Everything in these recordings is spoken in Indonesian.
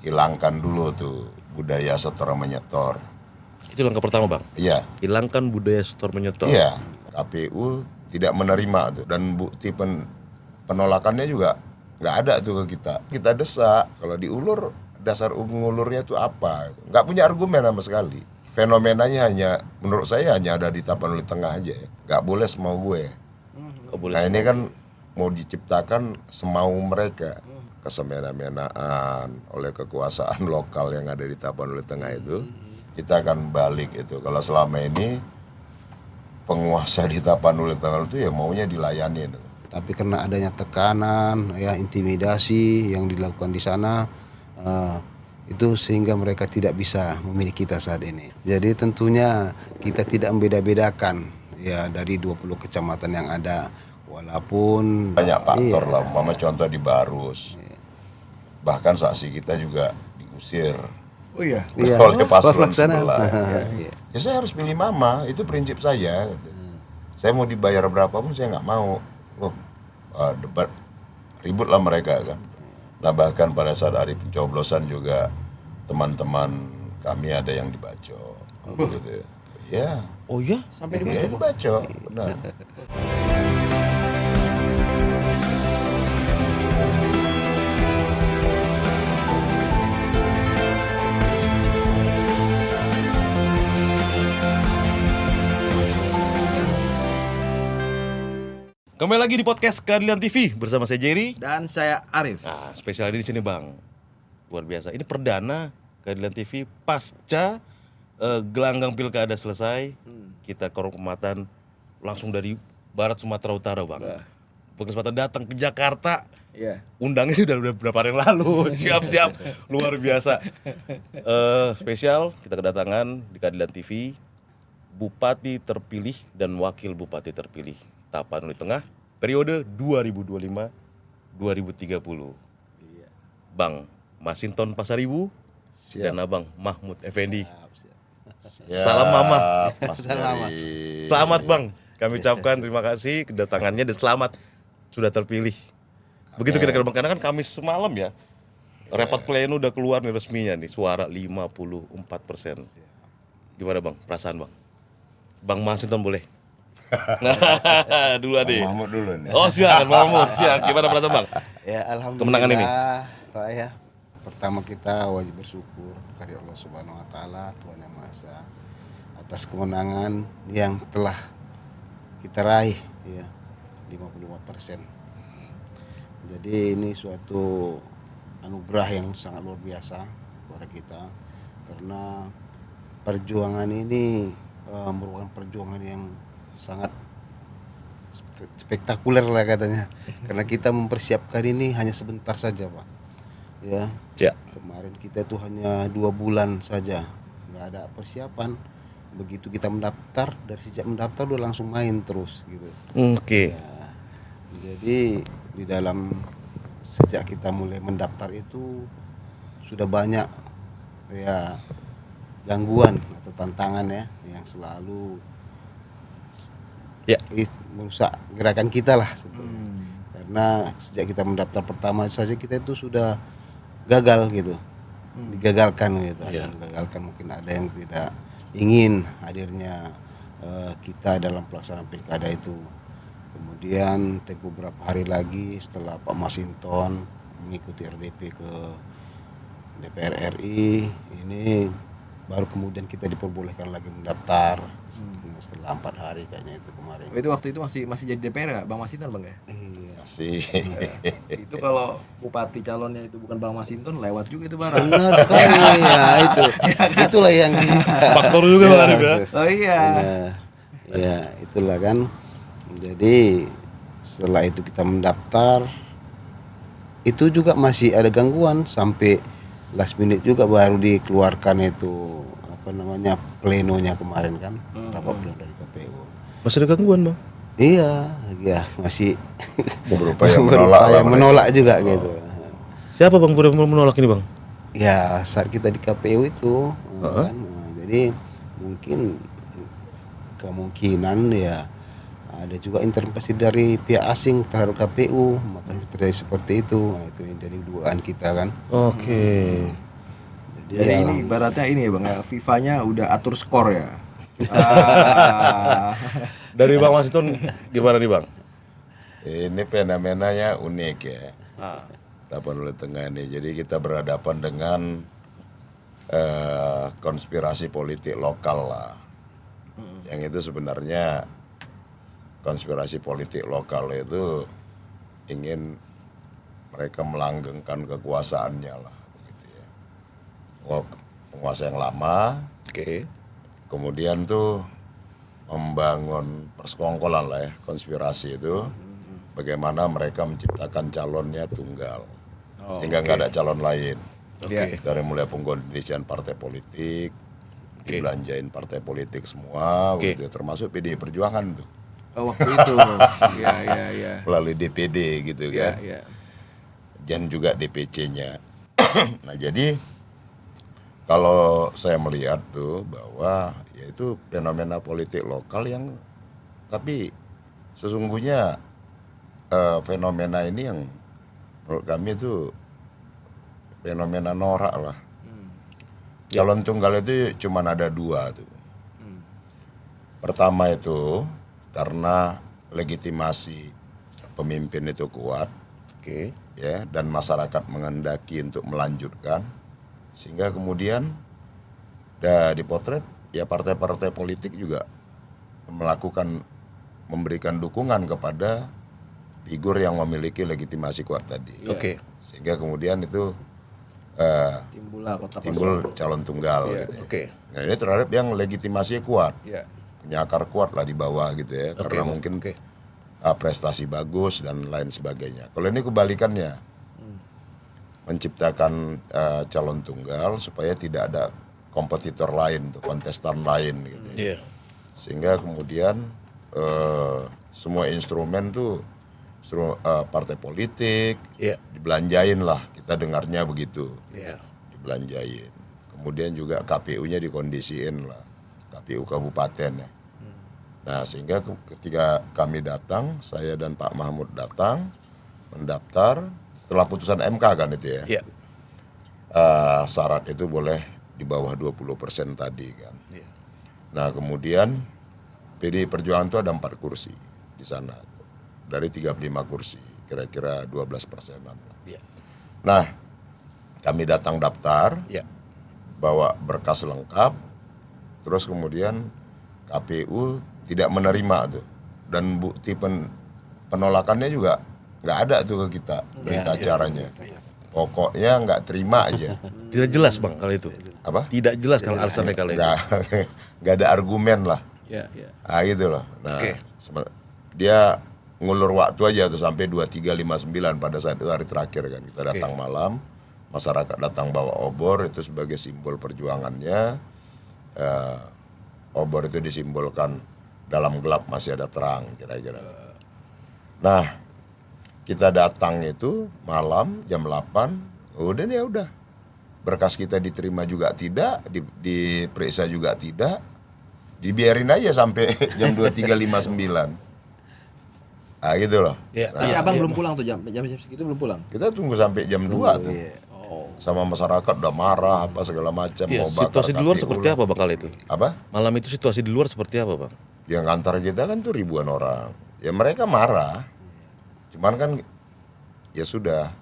hilangkan dulu tuh budaya setor menyetor. Itu langkah pertama Bang? Iya. Hilangkan budaya setor menyetor. Iya, KPU tidak menerima tuh, dan bukti penolakannya juga nggak ada tuh ke kita. Kita desak, kalau diulur dasar ngulurnya itu apa? Nggak punya argumen sama sekali. Fenomenanya menurut saya hanya ada di Tapanuli Tengah aja ya. Nggak boleh semau gue. Nah ini kan mau diciptakan semau mereka. Kesemena-menaan oleh kekuasaan lokal yang ada di Tapanuli Tengah itu. Kita akan balik itu. Kalau selama ini penguasa di Tapanuli Tengah itu ya maunya dilayani. Tapi karena adanya tekanan, ya intimidasi yang dilakukan di sana, itu sehingga mereka tidak bisa memiliki kita saat ini. Jadi tentunya kita tidak membeda-bedakan ya dari 20 kecamatan yang ada, walaupun banyak faktor lah, umpama contoh di Barus. Bahkan saksi kita juga diusir. Oh iya. Oleh paslon sebelah. Iya. Ya saya harus pilih mama, itu prinsip saya. Gitu. Saya mau dibayar berapapun saya nggak mau. Loh, debat ribut lah mereka kan. Nah bahkan pada saat hari pencoblosan juga teman-teman kami ada yang dibacok. Gitu ya. Ya. Oh iya? Sampai Ya, dibacok. Benar. Kembali lagi di podcast Keadilan TV bersama saya Jerry dan saya Arif. Nah, spesial di sini Bang. Luar biasa. Ini perdana Keadilan TV pasca gelanggang pilkada selesai. Kita kehormatan langsung dari Barat Sumatera Utara, Bang. Berkesempatan datang ke Jakarta. Iya. Undangnya sudah beberapa hari yang lalu. Siap-siap. Luar biasa. Spesial kita kedatangan di Keadilan TV Bupati terpilih dan Wakil Bupati terpilih Tapanuli Tengah periode 2025-2030. Iya. Bang Masinton Pasaribu dan Abang Mahmud Effendi. Ya, Salam Mama. Selamat Bang. Kami ucapkan terima kasih kedatangannya dan selamat sudah terpilih. Begitu kira-kira Bang, karena kan Kamis semalam ya. Rapat pleno udah keluar nih resminya nih, suara 54%. Gimana Bang, perasaan Bang? Bang Masinton boleh? Dulu ade. Mahmud dulu nih. Oh silakan Mahmud, silakan. Gimana perasaan Bang? Ya alhamdulillah. Kemenangan ini. Pak ya. Pertama kita wajib bersyukur kepada Allah Subhanahu wa taala, Tuhan Yang Maha Esa, atas kemenangan yang telah kita raih ya, 55%. Jadi ini suatu anugerah yang sangat luar biasa kepada kita, karena perjuangan ini merupakan perjuangan yang sangat spektakuler lah katanya, karena kita mempersiapkan ini hanya sebentar saja Pak ya. Kemarin kita itu hanya 2 bulan saja, nggak ada persiapan. Begitu kita mendaftar, dari sejak mendaftar udah langsung main terus gitu. Oke. Ya, jadi di dalam sejak kita mulai mendaftar itu sudah banyak ya gangguan atau tantangan ya yang selalu merusak gerakan kita lah sebetulnya. Karena sejak kita mendaftar pertama saja kita itu sudah gagal gitu, digagalkan gitu. Ada yang gagalkan, mungkin ada yang tidak ingin hadirnya kita dalam pelaksanaan pilkada itu. Kemudian tempo beberapa hari lagi setelah Pak Masinton mengikuti RDP ke DPR RI, ini baru kemudian kita diperbolehkan lagi mendaftar setelah 4 hari kayaknya itu kemarin. Itu waktu itu masih jadi DPR ya Bang Masinton Bang ya? Iya. Masih. Itu kalau bupati calonnya itu bukan Bang Masinton lewat juga itu Bang. Benar sekali ya itu. Itulah yang Faktor juga Bang Arif ya. Oh iya. Ya, itulah kan. Jadi setelah itu kita mendaftar, itu juga masih ada gangguan sampai last minute juga baru dikeluarkan itu plenonya kemarin kan, rapat pleno dari KPU. Masih ada gangguan Bang? Iya, ya masih Berupaya menolak juga gitu. Siapa Bang menolak ini Bang? Ya saat kita di KPU itu kan, jadi mungkin kemungkinan ya ada juga intervensi dari pihak asing terhadap KPU, makanya terjadi seperti itu. Nah, itu yang jadi dugaan kita kan. Oke. Jadi ini ibaratnya ini ya Bang ya, FIFA-nya udah atur skor ya. Ah. Dari Bang Masinton gimana nih Bang? Ini fenomenanya unik ya. Ah. Tapanuli Tengah ini. Jadi kita berhadapan dengan konspirasi politik lokal lah. Yang itu sebenarnya konspirasi politik lokal itu ingin mereka melanggengkan kekuasaannya lah, gitu ya. Penguasa yang lama, Oke. kemudian tuh membangun persekongkolan lah ya, konspirasi itu, bagaimana mereka menciptakan calonnya tunggal, sehingga nggak ada calon lain. Oke. Dari mulai pengkondisian partai politik, dibelanjain partai politik semua, Oke. gitu, termasuk PDI Perjuangan tuh, Oh, waktu itu. Ya. melalui DPD gitu kan. Ya. Dan juga DPC-nya. Nah jadi kalau saya melihat tuh bahwa yaitu fenomena politik lokal yang tapi sesungguhnya fenomena ini yang menurut kami itu fenomena norak lah. Calon tunggal itu cuma ada 2 tuh. Pertama itu karena legitimasi pemimpin itu kuat, Oke. ya, dan masyarakat menghendaki untuk melanjutkan, sehingga kemudian dipotret ya partai-partai politik juga memberikan dukungan kepada figur yang memiliki legitimasi kuat tadi, Oke. sehingga kemudian itu Timbullah kota timbul calon tunggal gitu ya. Oke. Nah ini terhadap yang legitimasinya kuat, Ya. punya akar kuat lah di bawah gitu ya, karena mungkin prestasi bagus dan lain sebagainya. Kalau ini kebalikannya, menciptakan calon tunggal supaya tidak ada kompetitor lain, tuh, kontestan lain gitu. Iya. Sehingga kemudian semua instrumen tuh partai politik Iya. dibelanjain lah, kita dengarnya begitu, Iya. dibelanjain. Kemudian juga KPU-nya dikondisiin lah, KPU kabupaten ya. Nah sehingga ketika kami datang, saya dan Pak Mahmud datang mendaftar setelah putusan MK kan itu ya. Iya. Syarat itu boleh di bawah 20% tadi kan. Iya. Nah kemudian PDI Perjuangan itu ada 4 kursi di sana dari 35 kursi, kira-kira 12%-an. Iya. Nah kami datang daftar, Iya. bawa berkas lengkap, terus kemudian KPU tidak menerima tuh, dan bukti penolakannya juga nggak ada tuh ke kita, berita acaranya. Pokoknya nggak terima aja. Tidak jelas Bang kalau itu. Apa? Tidak jelas kalau alasannya kalau itu. Nggak ada argumen lah. Ya. Ah gitu loh. Nah, Oke. dia ngulur waktu aja tuh sampai 23.59 pada saat itu hari terakhir kan. Kita datang malam, masyarakat datang bawa obor itu sebagai simbol perjuangannya. Obor itu disimbolkan dalam gelap masih ada terang kira-kira. Nah, kita datang itu malam jam 8, udah berkas kita diterima juga tidak, diperiksa juga tidak, dibiarin aja sampai jam 23.59. Ah gitu loh. Iya. Tapi abang belum pulang tuh jam segitu belum pulang. Kita tunggu sampai jam 2 tuh. Oh. Sama masyarakat udah marah apa segala macam, Iya, mau bakar situasi di luar KPU seperti lah. apa Bang kali itu? Apa? Malam itu situasi di luar seperti apa Bang? Yang antar kita kan tuh ribuan orang. Ya mereka marah. Cuman kan ya sudah,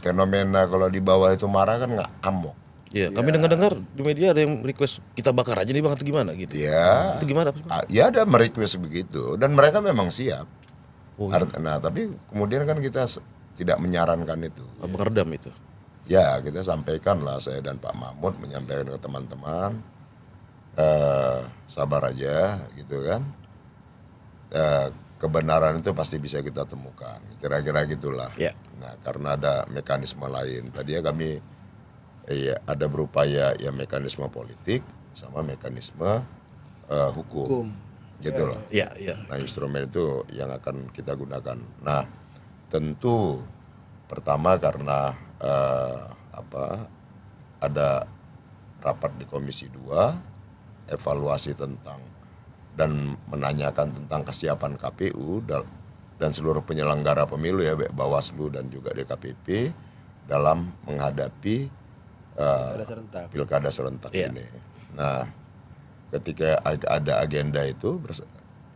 fenomena kalau di bawah itu marah kan nggak amok. Iya, kami dengar-dengar di media ada yang request kita bakar aja nih Bang atau gimana gitu. Ya, Itu gimana? ya ada merequest begitu dan mereka memang siap. Oh, iya. Nah tapi kemudian kan kita tidak menyarankan itu. Abang redam itu. Ya kita sampaikan lah, saya dan Pak Mahmud menyampaikan ke teman-teman, sabar aja gitu kan. Kebenaran itu pasti bisa kita temukan, kira-kira gitulah. Ya. Nah karena ada mekanisme lain. Tadi ya kami ada berupaya ya mekanisme politik sama mekanisme hukum. Gitu loh. Iya, iya. Nah instrumen itu yang akan kita gunakan. Nah tentu pertama karena ada rapat di Komisi 2 evaluasi tentang dan menanyakan tentang kesiapan KPU dan seluruh penyelenggara pemilu ya, Bawaslu dan juga DKPP dalam menghadapi Ada serentak. pilkada serentak Iya. ini. Nah, ketika ada agenda itu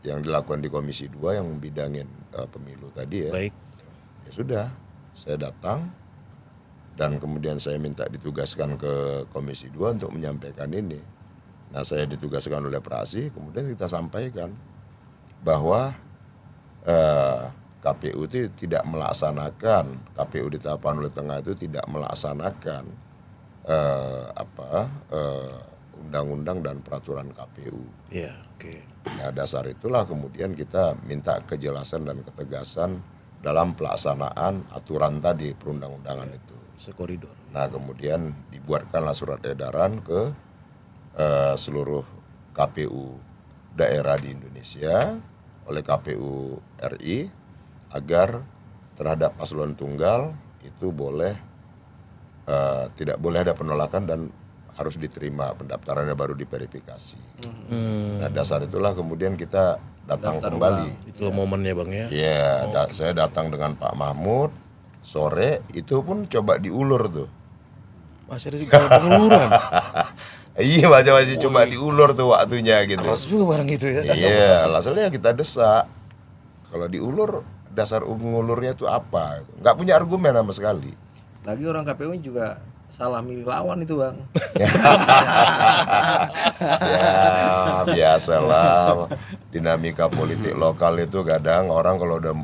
yang dilakukan di Komisi 2 yang bidangin pemilu tadi ya, Baik. ya sudah, saya datang dan kemudian saya minta ditugaskan ke Komisi 2 untuk menyampaikan ini. Nah, saya ditugaskan oleh Prasi, kemudian kita sampaikan bahwa KPU itu tidak melaksanakan, KPU di Tapanuli Tengah itu tidak melaksanakan undang-undang dan peraturan KPU. Iya, oke. Nah, dasar itulah kemudian kita minta kejelasan dan ketegasan dalam pelaksanaan aturan tadi perundang-undangan itu. Sekoridor. Nah, kemudian dibuatkanlah surat edaran ke seluruh KPU daerah di Indonesia oleh KPU RI agar terhadap paslon tunggal itu tidak boleh ada penolakan dan harus diterima, pendaftarannya baru diverifikasi. Nah, dasar itulah kemudian kita datang kembali. Itu momennya Bang ya. Iya, saya datang dengan Pak Mahmud sore, itu pun coba diulur tuh. Masih ada juga pengeluaran. Iya, masih coba diulur tuh waktunya gitu. Keras juga barang itu ya. Iya, alasannya kita desak. Kalau diulur, dasar ngulurnya itu apa? Nggak punya argumen sama sekali. Lagi orang KPU juga salah milih lawan itu Bang. Ya, biasalah. Dinamika politik lokal itu kadang orang kalau udah...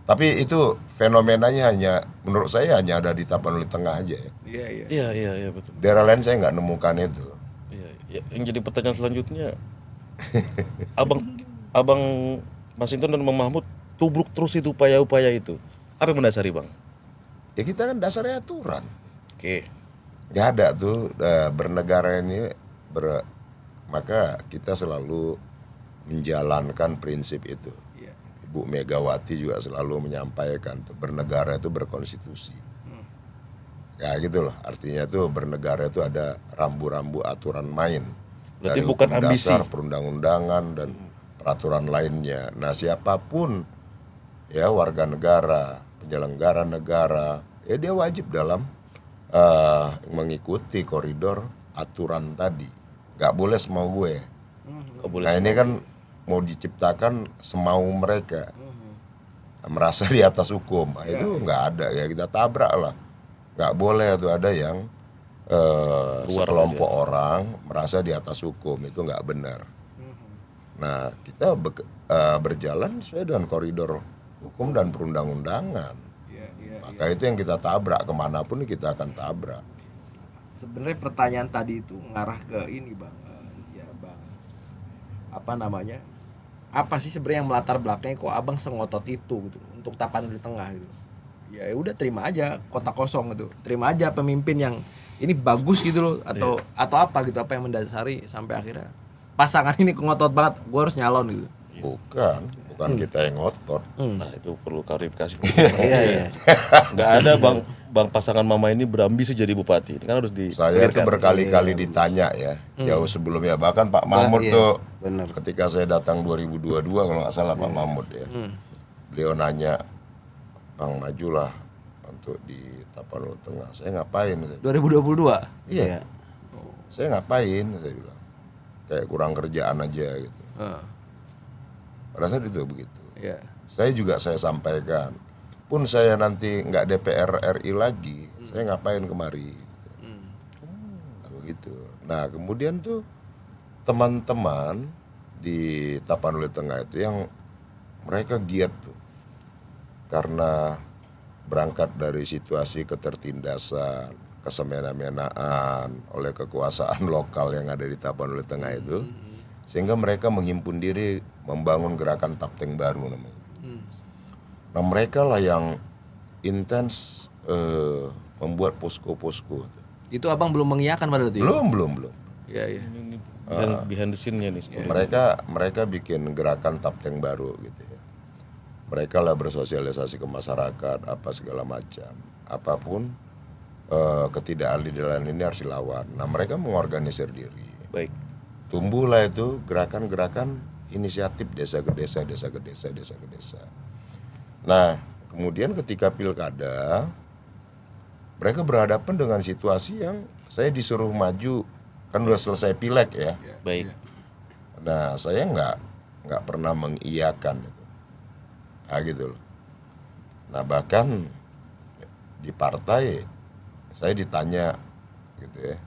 Tapi itu fenomenanya menurut saya hanya ada di Tapanuli Tengah aja ya. Iya. Iya betul. Daerah lain saya nggak nemukan itu. Iya, ya, yang jadi pertanyaan selanjutnya, abang Mas Inton dan Bang Mahmud tubruk terus itu upaya-upaya itu. Apa yang mendasari Bang? Ya kita kan dasarnya aturan. Oke. Nggak ada tuh bernegara ini maka kita selalu menjalankan prinsip itu. Iya. Ibu Megawati juga selalu menyampaikan tuh bernegara itu berkonstitusi. Ya gitu loh. Artinya tuh bernegara itu ada rambu-rambu aturan main. Berarti Dari bukan hukum ambisi. dasar, perundang-undangan dan peraturan lainnya. Nah, siapapun ya warga negara, penyelenggara negara, ya dia wajib dalam mengikuti koridor aturan tadi. Nggak boleh semau gue. Nggak boleh Nah, ini kan mau diciptakan semau mereka. Merasa di atas hukum. Nah, itu nggak ada ya, kita tabrak lah. Nggak boleh tuh ada yang sekelompok orang merasa di atas hukum, itu nggak benar. Nah, kita berjalan sesuai dengan koridor hukum dan perundang-undangan. Maka itu yang kita tabrak, kemanapun kita akan tabrak. Sebenarnya pertanyaan tadi itu ngarah ke ini Bang. Ya Bang. Apa namanya? Apa sih sebenarnya yang melatar belakangnya kok Abang sengotot itu gitu untuk Tapanuli Tengah gitu. Ya udah terima aja kota kosong gitu. Terima aja pemimpin yang ini bagus gitu loh atau apa gitu, apa yang mendasari sampai akhirnya pasangan ini ngotot banget gue harus nyalon gitu. Bukan kita yang ngotot. Nah, itu perlu klarifikasi. Iya. Nggak ada bang pasangan mama ini berambisi jadi bupati. Ini kan harus Saya itu berkali-kali ditanya ya, jauh sebelumnya, bahkan Pak Mahmud iya, tuh bener. ketika saya datang 2022 kalau nggak salah Pak Mahmud ya, beliau nanya, Bang majulah untuk di Tapanuli Tengah. Saya ngapain? 2022. Iya. Saya ngapain? Saya bilang kayak kurang kerjaan aja gitu. Pada saat itu begitu. Iya. Saya sampaikan, pun saya nanti nggak DPR RI lagi, saya ngapain kemari? Begitu. Nah, kemudian tuh teman-teman di Tapanuli Tengah itu yang mereka giat tuh, karena berangkat dari situasi ketertindasan, kesemena-menaan oleh kekuasaan lokal yang ada di Tapanuli Tengah itu, sehingga mereka menghimpun diri membangun gerakan Tapteng Baru namanya. Nah, mereka lah yang intens membuat posko-posko. Itu Abang belum mengiyakan pada waktu itu. Belum. Iya. Ini behind the scene-nya nih. Mereka bikin gerakan Tapteng Baru gitu ya. Mereka lah bersosialisasi ke masyarakat apa segala macam. Apapun ketidakadilan ini harus dilawan. Nah, mereka mengorganisir diri. Baik. Tumbuhlah itu gerakan-gerakan inisiatif desa ke desa. Nah, kemudian ketika pilkada, mereka berhadapan dengan situasi yang saya disuruh maju, kan udah selesai pileg ya. Baik. Nah saya nggak pernah mengiyakan itu. Nah gitu loh. Nah bahkan di partai saya ditanya gitu ya,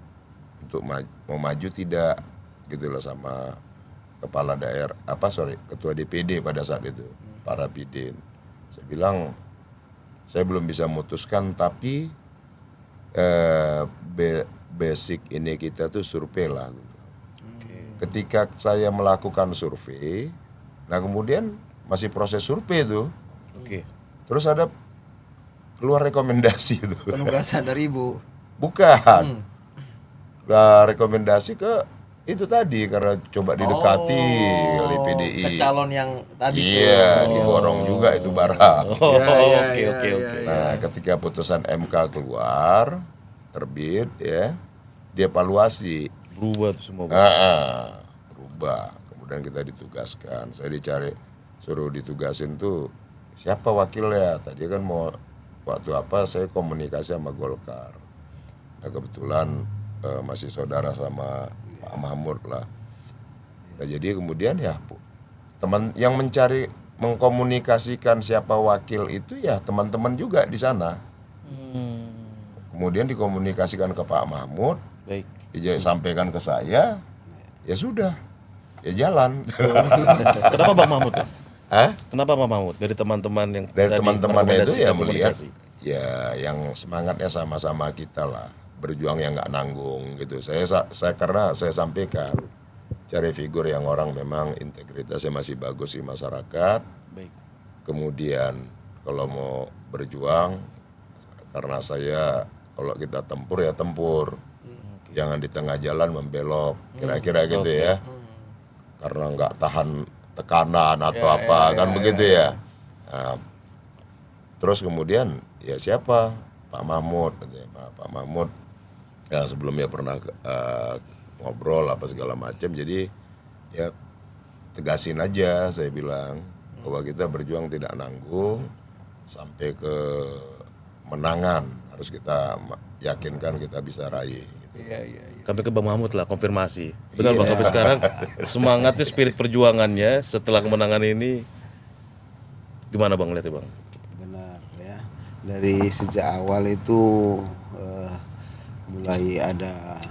untuk mau maju tidak gitu loh sama kepala daerah ketua DPD pada saat itu, Pak Rapidin. Saya bilang saya belum bisa memutuskan, tapi basic ini kita tuh survei lah. Ketika saya melakukan survei, nah kemudian masih proses survei tuh, Oke. terus ada keluar rekomendasi itu. Penugasan dari Ibu. Bukan. Nah, rekomendasi ke itu tadi karena coba didekati oleh PDI. Ke calon yang tadi Iya, diborong juga itu barang. Oh, Ya, oke ya, oke ya, oke. ya. Nah, ketika putusan MK keluar, terbit ya, dievaluasi. Berubah tuh semua. Bang. Berubah. Kemudian kita ditugaskan. Saya suruh ditugasin tuh siapa wakilnya. Tadi kan mau waktu apa saya komunikasi sama Golkar. Nah, kebetulan masih saudara sama Pak Mahmud lah. Nah, jadi kemudian ya teman yang mengkomunikasikan siapa wakil itu ya teman-teman juga di sana. Kemudian dikomunikasikan ke Pak Mahmud, Baik. disampaikan ke saya, ya sudah, ya jalan. Kenapa Bang Mahmud? Ya? Hah? Kenapa Bang Mahmud? Dari teman-teman yang Dari tadi teman-teman itu ya merekomendasikan melihat komunikasi. ya yang semangatnya sama-sama kita lah, berjuang yang nggak nanggung gitu. Karena saya sampaikan cari figur yang orang memang integritasnya masih bagus di masyarakat. Baik. Kemudian kalau mau berjuang, karena saya kalau kita tempur ya tempur, jangan di tengah jalan membelok, kira-kira gitu ya. Karena nggak tahan tekanan atau apa kan begitu ya. Nah, terus kemudian ya siapa? Pak Mahmud, Pak Mahmud ya sebelumnya pernah ngobrol apa segala macam, jadi ya tegasin aja saya bilang bahwa kita berjuang tidak nanggung sampai ke menangan, harus kita yakinkan kita bisa raih. Iya. Kami ke Bang Mahmud lah konfirmasi. Benar Bang, sampai sekarang semangatnya, spirit perjuangannya setelah kemenangan ini gimana Bang lihatnya Bang? Benar ya. Dari sejak awal itu mulai ada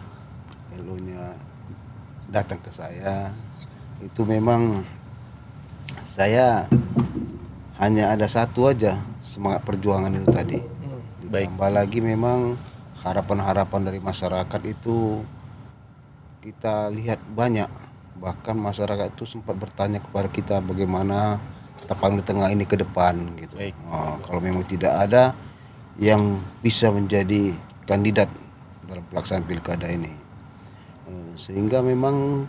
LO-nya datang ke saya, itu memang saya hanya ada satu aja semangat perjuangan itu tadi. Ditambah lagi memang harapan-harapan dari masyarakat itu kita lihat banyak, bahkan masyarakat itu sempat bertanya kepada kita bagaimana Tapanuli Tengah ini ke depan gitu. Baik. Kalau memang tidak ada yang bisa menjadi kandidat dalam pelaksanaan pilkada ini, sehingga memang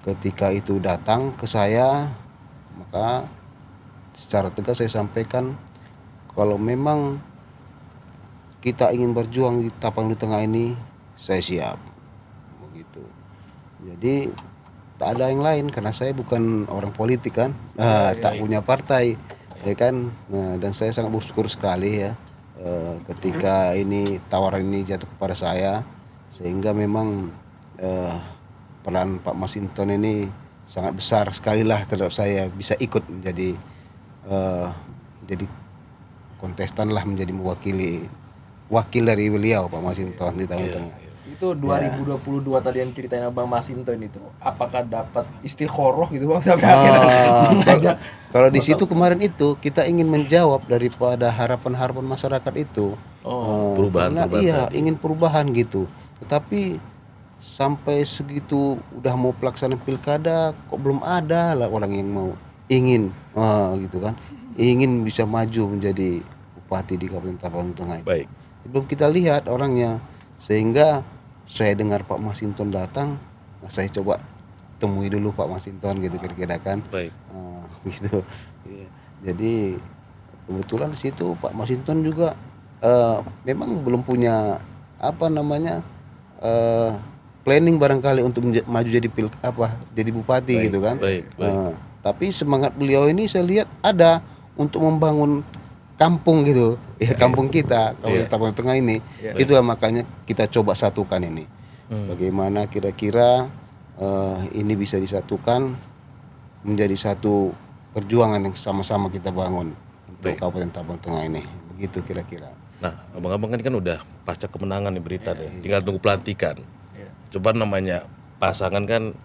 ketika itu datang ke saya, maka secara tegas saya sampaikan kalau memang kita ingin berjuang di Tapanuli Tengah ini, saya siap. Begitu. Jadi tak ada yang lain karena saya bukan orang politik kan, tak punya partai, ya kan. Nah, dan saya sangat bersyukur sekali ya ketika ini tawaran ini jatuh kepada saya, sehingga memang peran Pak Masinton ini sangat besar sekali lah terhadap saya bisa ikut menjadi jadi kontestan lah, menjadi wakil dari beliau Pak Masinton di tengah-tengah. Itu 2022 tadi yang ceritain Abang Masinton itu, apakah dapat istikharah gitu Bang sampai akhirnya mengajak? Kalau di situ kemarin itu kita ingin menjawab daripada harapan-harapan masyarakat itu. Perubahan Karena ingin perubahan gitu. Tetapi sampai segitu udah mau pelaksanaan pilkada kok belum ada lah orang yang mau ingin gitu kan. Ingin bisa maju menjadi bupati di Kabupaten Tapanuli Tengah itu. Baik. Belum kita lihat orangnya, sehingga saya dengar Pak Masinton datang, nah saya coba temui dulu Pak Masinton gitu kira-kira kan. Baik. Gitu. Ya. Jadi kebetulan di situ Pak Masinton juga memang belum punya planning barangkali untuk maju jadi bupati Baik, gitu kan. baik. Tapi semangat beliau ini saya lihat ada untuk membangun kampung gitu, ya kampung kita, Kabupaten Tapanuli Tengah ini. Itulah makanya kita coba satukan ini. Bagaimana kira-kira ini bisa disatukan menjadi satu perjuangan yang sama-sama kita bangun untuk Kabupaten Tapanuli Tengah ini. Begitu kira-kira. Nah, abang-abang kan udah pasca kemenangan nih berita nih, tinggal tunggu pelantikan. Coba namanya pasangan kan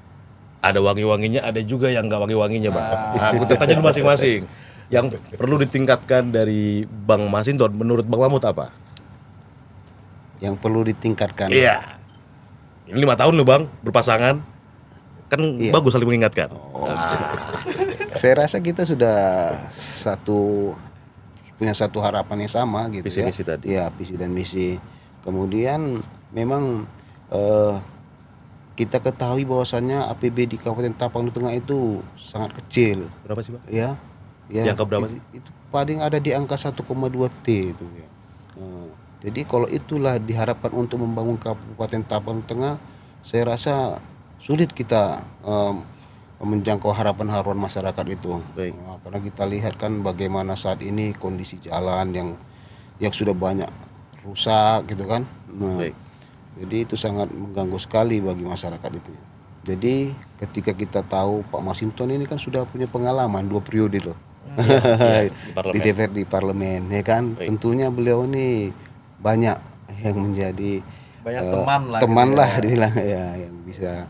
ada wangi-wanginya, ada juga yang nggak wangi-wanginya, Bang. Nah, aku tanya dulu masing-masing. Yang perlu ditingkatkan dari Bang Masinton, menurut Bang Mamut apa? Yang perlu ditingkatkan. Iya. Ini 5 tahun loh Bang, berpasangan. Kan bagus saling mengingatkan. Saya rasa kita sudah punya satu harapan yang sama gitu. Visi misi tadi. Ya, visi dan misi. Kemudian memang kita ketahui bahwasannya APB di Kabupaten Tapanuli Tengah itu sangat kecil. Berapa sih Bang? Ya. Di angka berapa sih? Itu paling ada di angka 1,2 T itu ya. Jadi kalau itulah diharapkan untuk membangun Kabupaten Tapanuli Tengah, saya rasa sulit kita menjangkau harapan-harapan masyarakat itu. Baik. Karena kita lihat kan bagaimana saat ini kondisi jalan yang sudah banyak rusak gitu kan. Baik. Jadi itu sangat mengganggu sekali bagi masyarakat itu. Jadi ketika kita tahu Pak Masinton ini kan sudah punya pengalaman 2 periode loh. Di DPR, di parlemen ya kan. Baik. Tentunya beliau ini banyak yang menjadi Banyak teman lah teman gitu lah ya. dibilang ya, yang bisa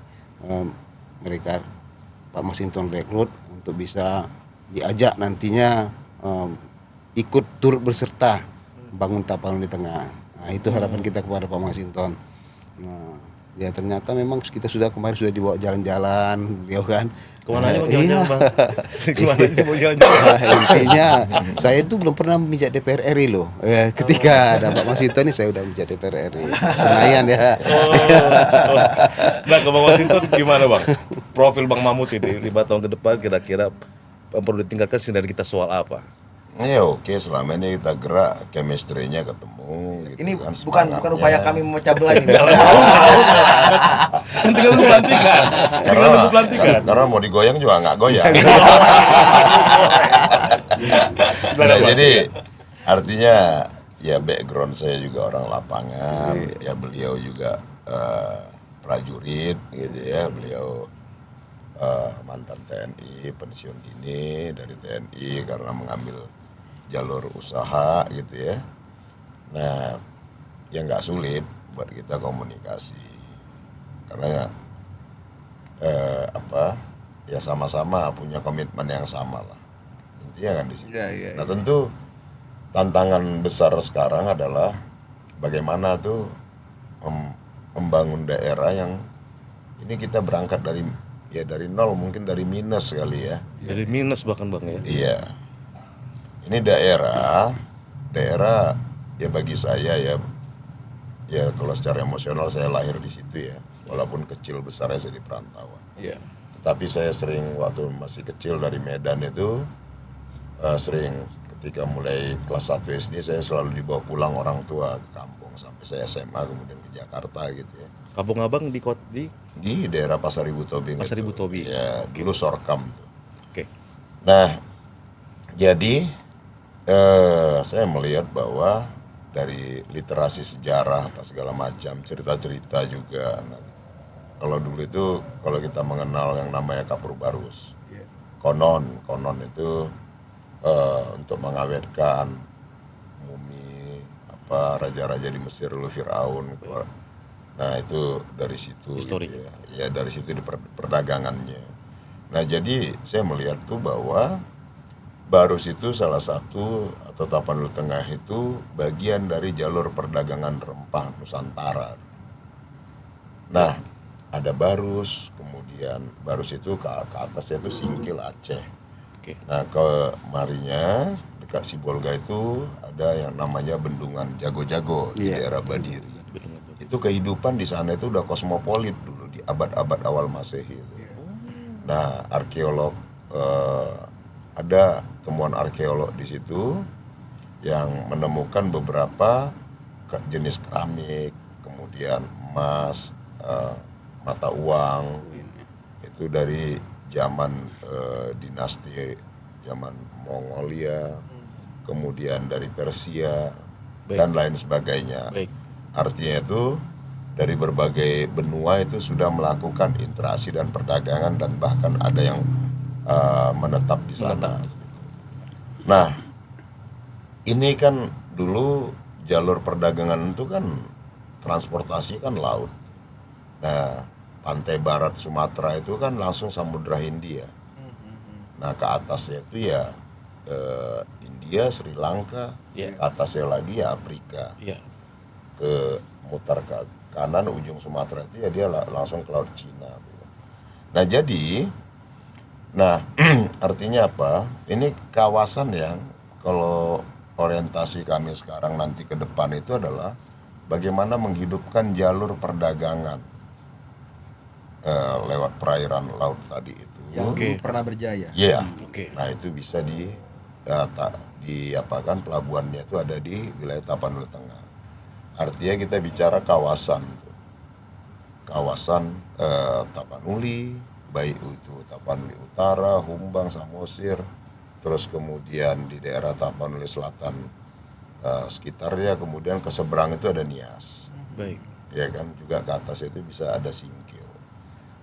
mereka Pak Masinton rekrut untuk bisa diajak nantinya ikut turut berserta bangun Tapanuli Tengah. Nah, itu harapan kita kepada Pak Masinton. Nah, ya ternyata memang kita kemarin sudah dibawa jalan-jalan beliau kan. Kemana aja mau Iya. jalan-jalan Bang? Kemana aja mau jalan-jalan? Nah, intinya saya itu belum pernah memijak DPR RI loh. Ketika ada Pak Masinton ini saya udah memijak DPR RI Senayan ya. Nah, ke Bang Masinton gimana Bang? Profil Bang Mamut ini 5 tahun ke depan kira-kira perlu ditingkatkan sinergi kita soal apa? Ya oke, selama ini kita gerak, chemistry-nya ketemu gitu Ini kan, bukan semangatnya. upaya kami memecah belah ini. Kan tinggal nunggu pelantikan. Tinggal nunggu pelantikan. Karena mau digoyang juga nggak goyang. Nah, jadi artinya ya background saya juga orang lapangan, ya beliau juga prajurit gitu ya, beliau mantan TNI pensiun dini dari TNI karena mengambil jalur usaha gitu ya. Nah, ya nggak sulit buat kita komunikasi karena ya sama-sama punya komitmen yang sama lah intinya kan di sini. Iya. Nah tentu tantangan besar sekarang adalah bagaimana tuh membangun daerah yang ini kita berangkat dari nol mungkin dari minus kali ya. Dari minus bahkan Bang ya. Iya. Ini daerah ya bagi saya ya kalau secara emosional saya lahir di situ ya. Walaupun kecil besarnya saya di perantauan. Iya. Tapi saya sering waktu masih kecil dari Medan itu sering ketika mulai kelas 1 SD saya selalu dibawa pulang orang tua ke kampung sampai saya SMA kemudian ke Jakarta gitu ya. Kampung Abang di Daerah Pasar Ibu Tobing. Pasar Ibu Tobing. Ya, dulu Sorkam. Oke. Nah, jadi saya melihat bahwa dari literasi sejarah apa segala macam cerita-cerita juga. Nah, kalau dulu itu kalau kita mengenal yang namanya Kapur Barus, konon itu untuk mengawetkan mumi raja-raja di Mesir dulu Firaun. Nah itu dari situ. Histori. Gitu ya dari situ di perdagangannya. Nah jadi saya melihat tuh bahwa Barus itu salah satu atau Tapanuli Tengah itu bagian dari jalur perdagangan rempah Nusantara. Nah ada Barus, kemudian Barus itu ke atasnya itu Singkil Aceh. Oke. Nah ke Marinya dekat Sibolga itu ada yang namanya Bendungan Jago-Jago di daerah Badiri. Itu kehidupan di sana itu udah kosmopolit dulu di abad-abad awal Masehi. Nah arkeolog ada temuan arkeolog di situ yang menemukan beberapa jenis keramik, kemudian emas, mata uang itu dari zaman dinasti zaman Mongolia, kemudian dari Persia, Baik. dan lain sebagainya. Baik. Artinya itu dari berbagai benua itu sudah melakukan interaksi dan perdagangan dan bahkan ada yang menetap di sana. Nah, ini kan dulu jalur perdagangan itu kan transportasi kan laut. Nah, pantai barat Sumatera itu kan langsung Samudra Hindia. Nah, ke atasnya itu ya India, Sri Lanka, Iya. ke atasnya lagi ya Afrika. Iya. Ke mutar ke kanan ujung Sumatera itu ya dia langsung ke laut Cina. Nah, jadi artinya apa? Ini kawasan yang kalau orientasi kami sekarang nanti ke depan itu adalah bagaimana menghidupkan jalur perdagangan lewat perairan laut tadi itu. Yang dulu pernah berjaya. Iya. Oke. Nah, itu bisa diapakan pelabuhannya itu ada di wilayah Tapanuli Tengah. Artinya kita bicara kawasan Tapanuli, baik itu Tapanuli Utara, Humbang, Samosir, terus kemudian di daerah Tapanuli Selatan sekitarnya, kemudian ke seberang itu ada Nias. Baik. Ya kan, juga ke atas itu bisa ada Singkil.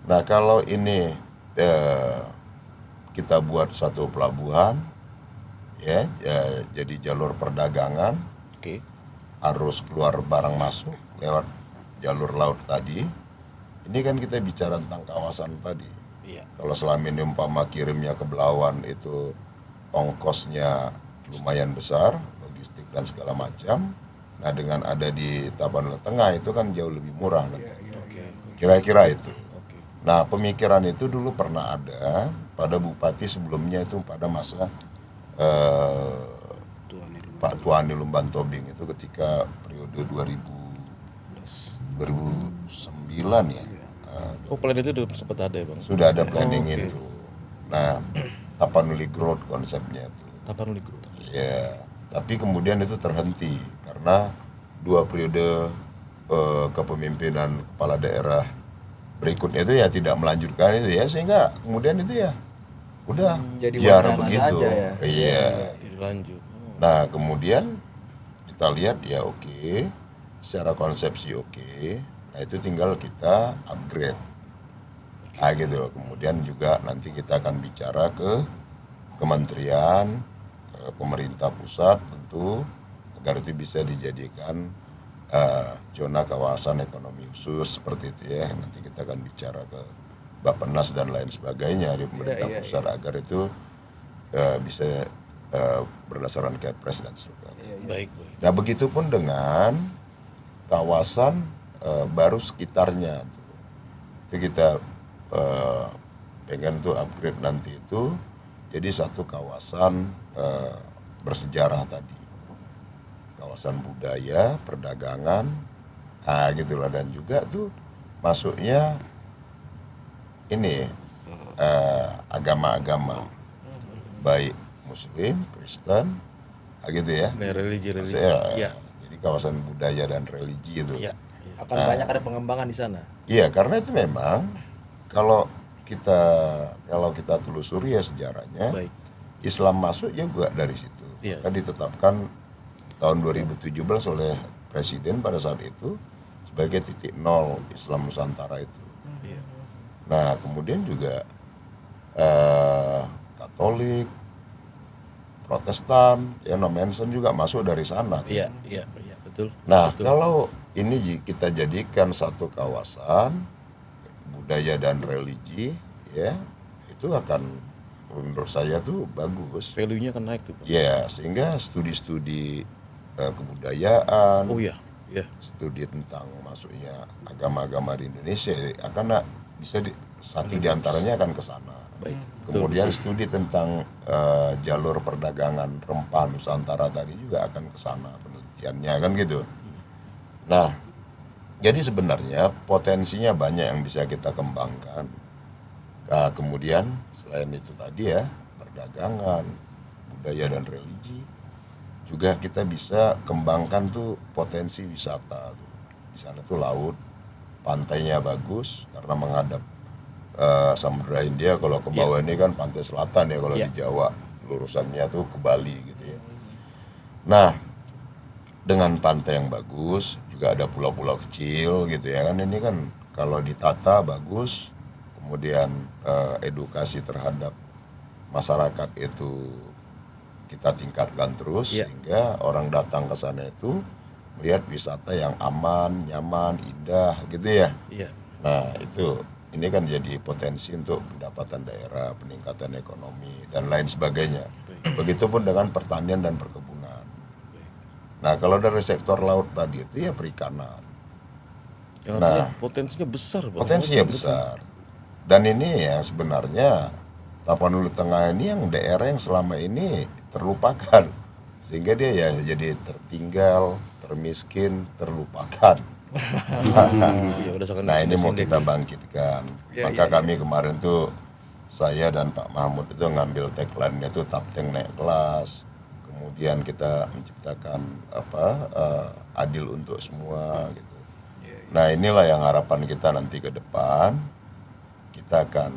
Nah, kalau ini kita buat satu pelabuhan ya, jadi jalur perdagangan, Oke. arus keluar barang masuk lewat jalur laut tadi. Ini kan kita bicara tentang kawasan tadi. Iya. Kalau selama ini umpama kirimnya ke Belawan itu ongkosnya lumayan besar, logistik dan segala macam. Nah, dengan ada di Tapanuli Tengah itu kan jauh lebih murah. Oke. Kira-kira itu. Oke. Nah, pemikiran itu dulu pernah ada pada bupati sebelumnya itu pada masa Pak Tuani Lumban Tobing itu ketika periode 2009 ya. Oh, plan itu udah sempat ada ya, Bang? Sudah ada planning itu. Nah, Tapanuli Growth konsepnya itu. Tapanuli Group. Ya, tapi kemudian itu terhenti karena 2 periode kepemimpinan kepala daerah berikutnya itu ya tidak melanjutkan itu ya, sehingga kemudian itu ya udah Jadi biar wacana begitu. saja ya. Iya. Tidak lanjut. Nah, kemudian kita lihat ya oke, secara konsepsi oke. Nah, itu tinggal kita upgrade. Nah, gitu. Kemudian juga nanti kita akan bicara ke kementerian, ke pemerintah pusat tentu agar itu bisa dijadikan zona kawasan ekonomi khusus seperti itu ya. Nanti kita akan bicara ke Bappenas dan lain sebagainya di pemerintah pusat agar itu bisa berdasarkan Kepres dan sebagainya. Baik, baik. Nah, begitupun dengan kawasan baru sekitarnya. Itu kita pengen tuh upgrade nanti itu jadi satu kawasan bersejarah tadi. Kawasan budaya, perdagangan, gitulah, dan juga tuh masuknya ini agama-agama baik Muslim, Kristen, gitu ya. Nah, religi-religi. Maksudnya, Iya. jadi kawasan budaya dan religi itu. Iya. Akan banyak ada pengembangan di sana. Iya, karena itu memang kalau kita telusuri ya sejarahnya, Baik. Islam masuk juga dari situ. Iya. Kan ditetapkan tahun 2017 oleh Presiden pada saat itu sebagai titik nol Islam Nusantara itu. Iya. Nah, kemudian juga Katolik, Protestan, ya no mention juga masuk dari sana. Iya, iya, iya, betul. Nah, Betul. kalau ini kita jadikan satu kawasan budaya dan religi, ya itu akan menurut saya tuh bagus. Value-nya akan naik tuh, Bang. Ya, sehingga studi-studi kebudayaan, Oh iya, iya. studi tentang masuknya agama-agama di Indonesia akan bisa satu diantaranya akan ke sana. Baik. Kemudian studi tentang jalur perdagangan rempah Nusantara tadi juga akan ke sana penelitiannya kan gitu. Nah, jadi sebenarnya potensinya banyak yang bisa kita kembangkan. Nah, kemudian selain itu tadi ya perdagangan, budaya dan religi, juga kita bisa kembangkan tuh potensi wisata tuh. Di sana tuh laut, pantainya bagus karena menghadap Samudra Hindia. Kalau ke bawah ini kan pantai selatan ya kalau Iya. di Jawa lurusannya tuh ke Bali gitu ya. Nah, dengan pantai yang bagus, juga ada pulau-pulau kecil gitu ya kan, ini kan kalau ditata bagus, kemudian edukasi terhadap masyarakat itu kita tingkatkan terus, Iya. sehingga orang datang ke sana itu melihat wisata yang aman, nyaman, indah gitu ya. Iya. Nah itu, ini kan jadi potensi untuk pendapatan daerah, peningkatan ekonomi dan lain sebagainya. Begitupun dengan pertanian dan perkebunan. Nah kalau dari sektor laut tadi itu ya perikanan. Yang Nah, artinya potensinya besar, Bang. Potensinya besar. Dan ini ya sebenarnya Tapanuli Tengah ini yang daerah yang selama ini terlupakan. Sehingga dia ya jadi tertinggal, termiskin, terlupakan. Iya, berdasarkan Nah ini mau indeks. kita bangkitkan. Ya, Maka ya, kami kemarin tuh, saya dan Pak Mahmud itu ngambil tagline-nya tuh Tapteng naik kelas. Kemudian kita menciptakan adil untuk semua gitu. Nah inilah yang harapan kita nanti ke depan kita akan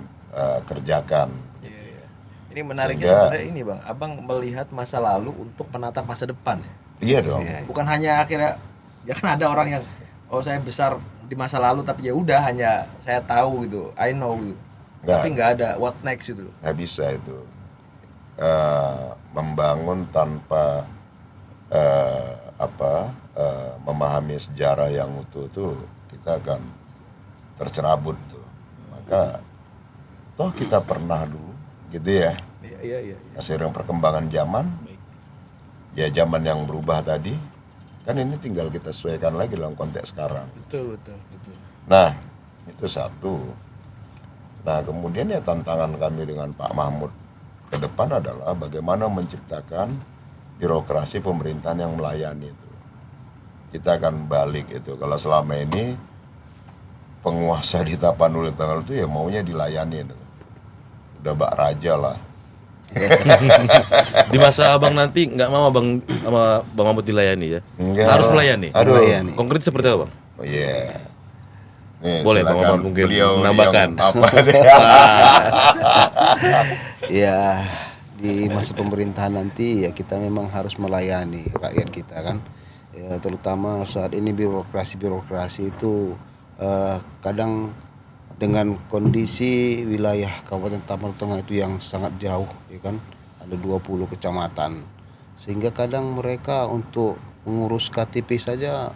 kerjakan. Iya, iya. Ini menariknya Sehingga- sebenarnya ini bang, abang melihat masa lalu untuk menatap masa depan ya. Iya dong. Bukan hanya akhirnya, ya kan ada orang yang oh saya besar di masa lalu tapi ya udah hanya saya tahu gitu, I know gitu. Nggak. Tapi nggak ada what next gitu. Nggak bisa itu. Membangun tanpa memahami sejarah yang utuh tuh kita akan tercerabut tuh. Maka toh kita pernah dulu gitu ya. Iya iya iya. Seiring perkembangan zaman, ya zaman yang berubah tadi, kan ini tinggal kita sesuaikan lagi dalam konteks sekarang. Betul betul betul. Nah, itu satu. Nah, kemudian ya tantangan kami dengan Pak Mahmud ke depan adalah bagaimana menciptakan birokrasi pemerintahan yang melayani itu. Kita akan balik itu. Kalau selama ini penguasa di Tapanuli Tengah itu ya maunya dilayani. Udah bak raja lah. Di masa abang nanti nggak mau abang sama Bang Mahmud dilayani ya? Enggak. Harus melayani. Aduh. Melayani. Konkret seperti apa, Bang? Oh iya. Nih, Boleh, Bang silakan Mahmud mungkin beliau menambahkan. yang apa deh. Ya, di masa pemerintahan nanti ya kita memang harus melayani rakyat kita kan. Ya, terutama saat ini birokrasi itu kadang dengan kondisi wilayah Kabupaten Tapanuli Tengah itu yang sangat jauh ya kan, ada 20 kecamatan. Sehingga kadang mereka untuk mengurus KTP saja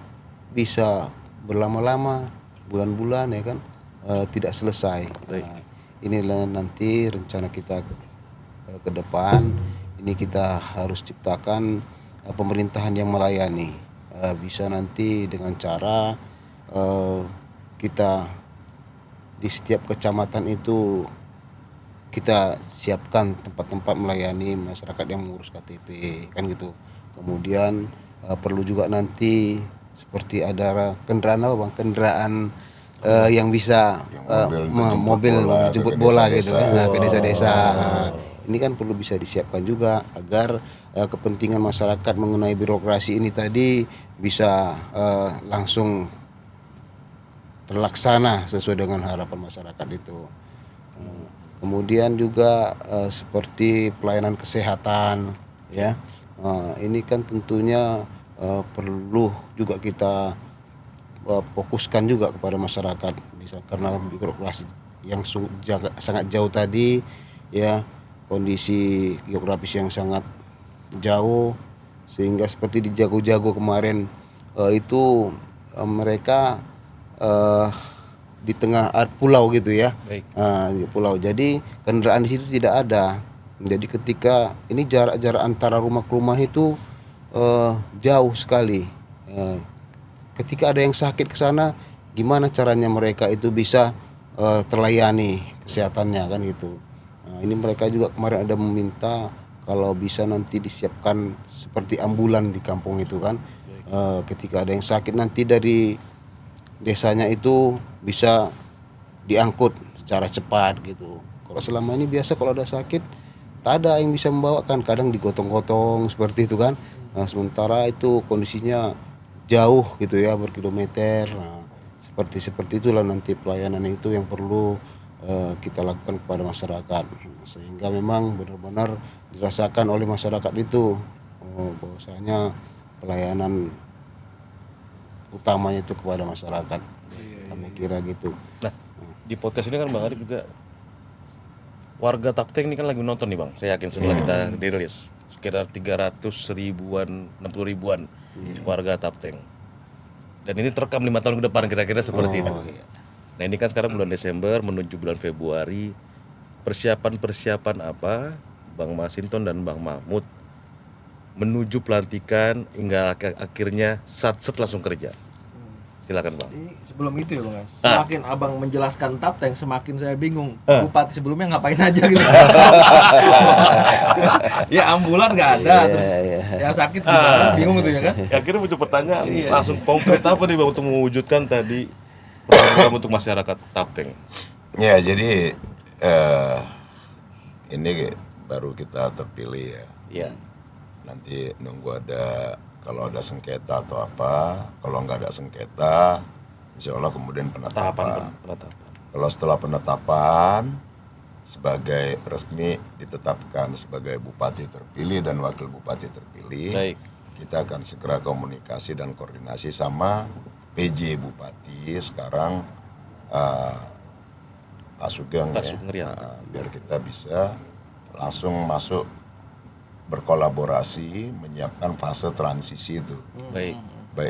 bisa berlama-lama, bulan-bulan ya kan, tidak selesai. Nah, inilah nanti rencana kita ke depan, ini kita harus ciptakan pemerintahan yang melayani. Bisa nanti dengan cara kita di setiap kecamatan itu kita siapkan tempat-tempat melayani masyarakat yang mengurus KTP kan gitu. Kemudian perlu juga nanti seperti ada kendaraan apa bang, kendaraan yang bisa mobil jemput bola gitu ya, ke desa-desa. Ini kan perlu bisa disiapkan juga agar kepentingan masyarakat mengenai birokrasi ini tadi bisa langsung terlaksana sesuai dengan harapan masyarakat itu. Kemudian juga seperti pelayanan kesehatan ya. Ini kan tentunya perlu juga kita fokuskan juga kepada masyarakat karena birokrasi yang sangat jauh tadi ya, kondisi geografis yang sangat jauh sehingga seperti di Jago-Jago kemarin itu mereka di tengah pulau gitu ya. Di pulau, jadi kendaraan di situ tidak ada. Jadi ketika ini jarak-jarak antara rumah ke rumah itu jauh sekali. Ketika ada yang sakit ke sana, gimana caranya mereka itu bisa terlayani kesehatannya kan gitu. Ini mereka juga kemarin ada meminta kalau bisa nanti disiapkan seperti ambulan di kampung itu kan. Ketika ada yang sakit nanti dari desanya itu bisa diangkut secara cepat gitu. Kalau selama ini biasa kalau ada sakit tak ada yang bisa membawakan, kadang digotong-gotong seperti itu kan. Sementara itu kondisinya jauh gitu ya, berkilometer. Seperti itulah nanti pelayanan itu yang perlu kita lakukan kepada masyarakat sehingga memang benar-benar dirasakan oleh masyarakat itu bahwasanya pelayanan utamanya itu kepada masyarakat. Kami kira gitu. Nah, di podcast ini kan Bang Arif juga warga Tapteng ini kan lagi nonton nih Bang. Saya yakin setelah kita dirilis sekitar 300 ribuan, 60 ribuan warga Tapteng. Dan ini terekam 5 tahun ke depan kira-kira seperti itu. Iya. Nah ini kan sekarang bulan Desember menuju bulan Februari. Persiapan apa Bang Masinton dan Bang Mahmud menuju pelantikan hingga akhirnya set langsung kerja. Silakan Bang. Jadi sebelum itu ya Bang, semakin abang menjelaskan Tapteng semakin saya bingung. Bupati sebelumnya ngapain aja gitu. Ya ambulan nggak ada, terus yang sakit gimana, bingung tuh ya kan. Ya, akhirnya muncul pertanyaan langsung konkret apa nih Bang untuk mewujudkan tadi program untuk masyarakat Tapteng. Ya, jadi ini baru kita terpilih ya. Iya. Nanti nunggu kalau ada sengketa atau apa, kalau nggak ada sengketa, insya Allah kemudian penetapan. Kalau setelah penetapan, sebagai resmi ditetapkan sebagai bupati terpilih dan wakil bupati terpilih, Baik. kita akan segera komunikasi dan koordinasi sama PJ Bupati sekarang Pak Sugeng Pak ya, Sugeng Rian. biar kita bisa langsung masuk berkolaborasi menyiapkan fase transisi itu, baik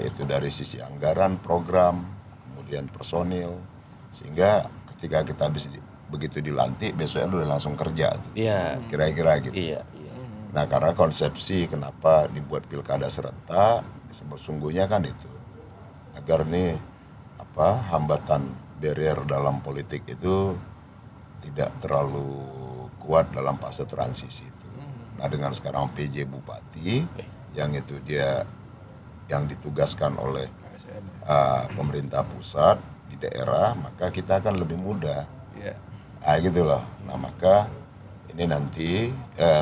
itu dari sisi anggaran, program, kemudian personil, sehingga ketika kita begitu dilantik besoknya udah langsung kerja tuh. Iya. Kira-kira gitu. Iya. Nah karena konsepsi kenapa dibuat pilkada serentak sesungguhnya kan itu agar nih hambatan barrier dalam politik itu tidak terlalu kuat dalam fase transisi itu. Nah dengan sekarang PJ Bupati yang itu dia yang ditugaskan oleh pemerintah pusat di daerah, maka kita akan lebih mudah. Gitu loh. Nah maka ini nanti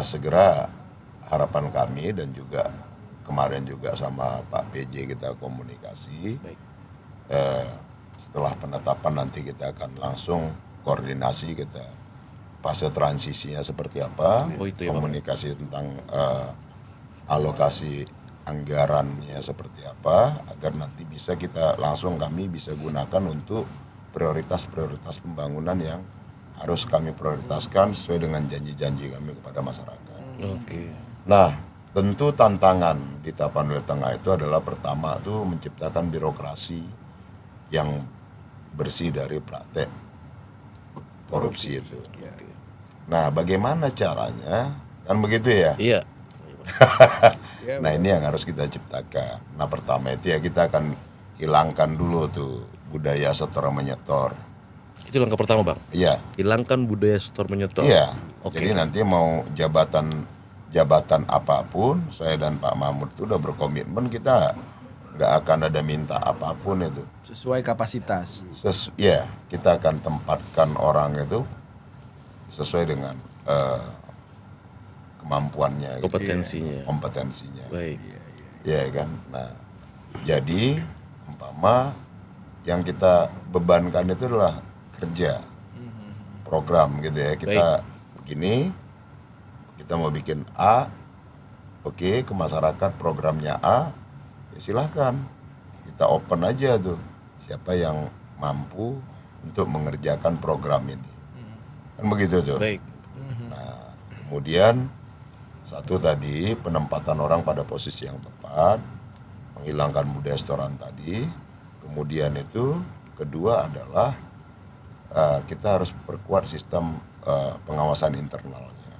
segera harapan kami dan juga kemarin juga sama Pak PJ kita komunikasi. Setelah penetapan nanti kita akan langsung koordinasi kita fase transisinya seperti apa, komunikasi tentang alokasi anggarannya seperti apa, agar nanti bisa kita langsung kami bisa gunakan untuk prioritas-prioritas pembangunan yang harus kami prioritaskan sesuai dengan janji-janji kami kepada masyarakat. Oke. Nah, tentu tantangan di Tapanuli Tengah itu adalah pertama tuh menciptakan birokrasi yang bersih dari praktek korupsi itu. Nah, bagaimana caranya? Kan begitu ya? Iya. Nah, ini yang harus kita ciptakan. Nah, pertama itu ya kita akan hilangkan dulu tuh budaya setor menyetor. Itu langkah pertama Bang? Iya. Hilangkan budaya setor menyetor. Iya. Oke. Jadi nanti mau jabatan apapun, saya dan Pak Mahmud itu udah berkomitmen kita nggak akan ada minta apapun itu. Sesuai kapasitas. Ya, kita akan tempatkan orang itu sesuai dengan kemampuannya, kompetensinya. Baik. Ya kan. Nah, jadi umpama yang kita bebankan itu adalah kerja, program gitu ya. Kita begini, kita mau bikin A, oke, ke masyarakat programnya A, ya silahkan kita open aja tuh siapa yang mampu untuk mengerjakan program ini. Kan begitu tuh. Baik. Nah, kemudian satu tadi penempatan orang pada posisi yang tepat, menghilangkan budaya setoran tadi. Kemudian itu kedua adalah kita harus perkuat sistem pengawasan internalnya.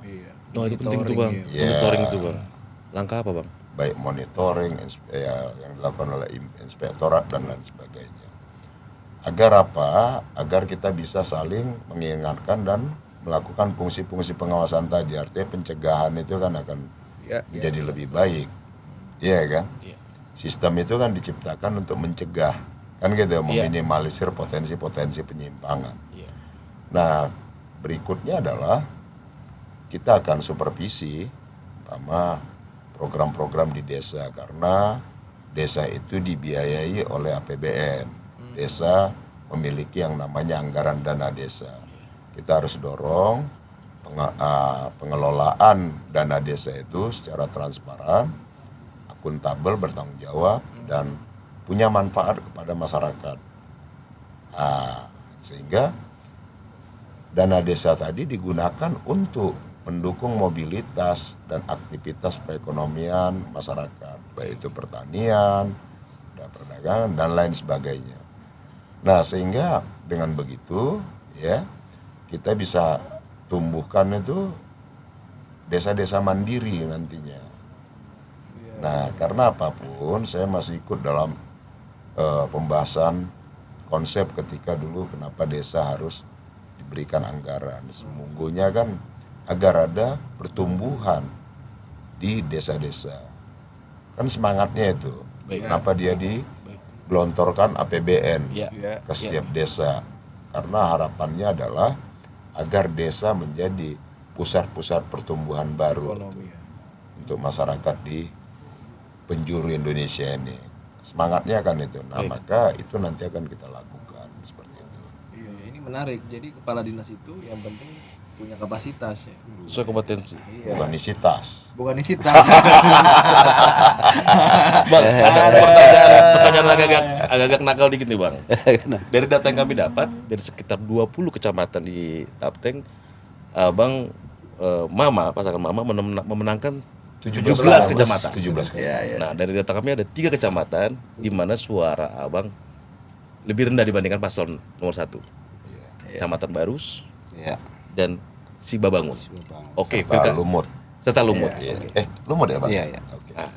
Oh itu penting tuh Bang. Monitoring itu Bang. Langkah apa Bang? Baik monitoring yang dilakukan oleh inspektorat dan lain sebagainya. Agar apa? Agar kita bisa saling mengingatkan dan melakukan fungsi-fungsi pengawasan tadi. Artinya pencegahan itu kan akan menjadi lebih baik. Iya kan? Sistem itu kan diciptakan untuk mencegah, kan gitu, meminimalisir potensi-potensi penyimpangan. Nah, berikutnya adalah kita akan supervisi sama program-program di desa, karena desa itu dibiayai oleh APBN. Desa memiliki yang namanya anggaran dana desa. Kita harus dorong pengelolaan dana desa itu secara transparan akuntabel, bertanggung jawab, dan punya manfaat kepada masyarakat. Nah, sehingga dana desa tadi digunakan untuk mendukung mobilitas dan aktivitas perekonomian masyarakat, baik itu pertanian, perdagangan, dan lain sebagainya. Nah, sehingga dengan begitu ya kita bisa tumbuhkan itu desa-desa mandiri nantinya. Nah, karena apapun saya masih ikut dalam pembahasan konsep ketika dulu kenapa desa harus diberikan anggaran. Sesungguhnya kan agar ada pertumbuhan di desa-desa. Kan semangatnya itu. Kenapa dia digelontorkan APBN ke setiap desa? Karena harapannya adalah agar desa menjadi pusat-pusat pertumbuhan baru untuk masyarakat di penjuru Indonesia ini. Semangatnya kan itu. Nah, maka itu nanti akan kita lakukan seperti itu. Iya, ini menarik. Jadi kepala dinas itu yang penting punya kapasitas ya. Sesuai kompetensi. Iya. Bukan isitas. Bukan isitas. Bang, pertanyaan agak nakal dikit nih Bang. Dari data yang kami dapat, dari sekitar 20 kecamatan di Tapteng, Bang pasangan Mama memenangkan 17 kecamatan. 17 kecamatan. Nah, dari data kami ada 3 kecamatan di mana suara Abang lebih rendah dibandingkan paslon nomor 1. Kecamatan Barus Ya. dan Sibabangun. Oke, Serta Lumut. serta Lumut. Iya. Lumut ya, Bang? Iya. Oke. Nah,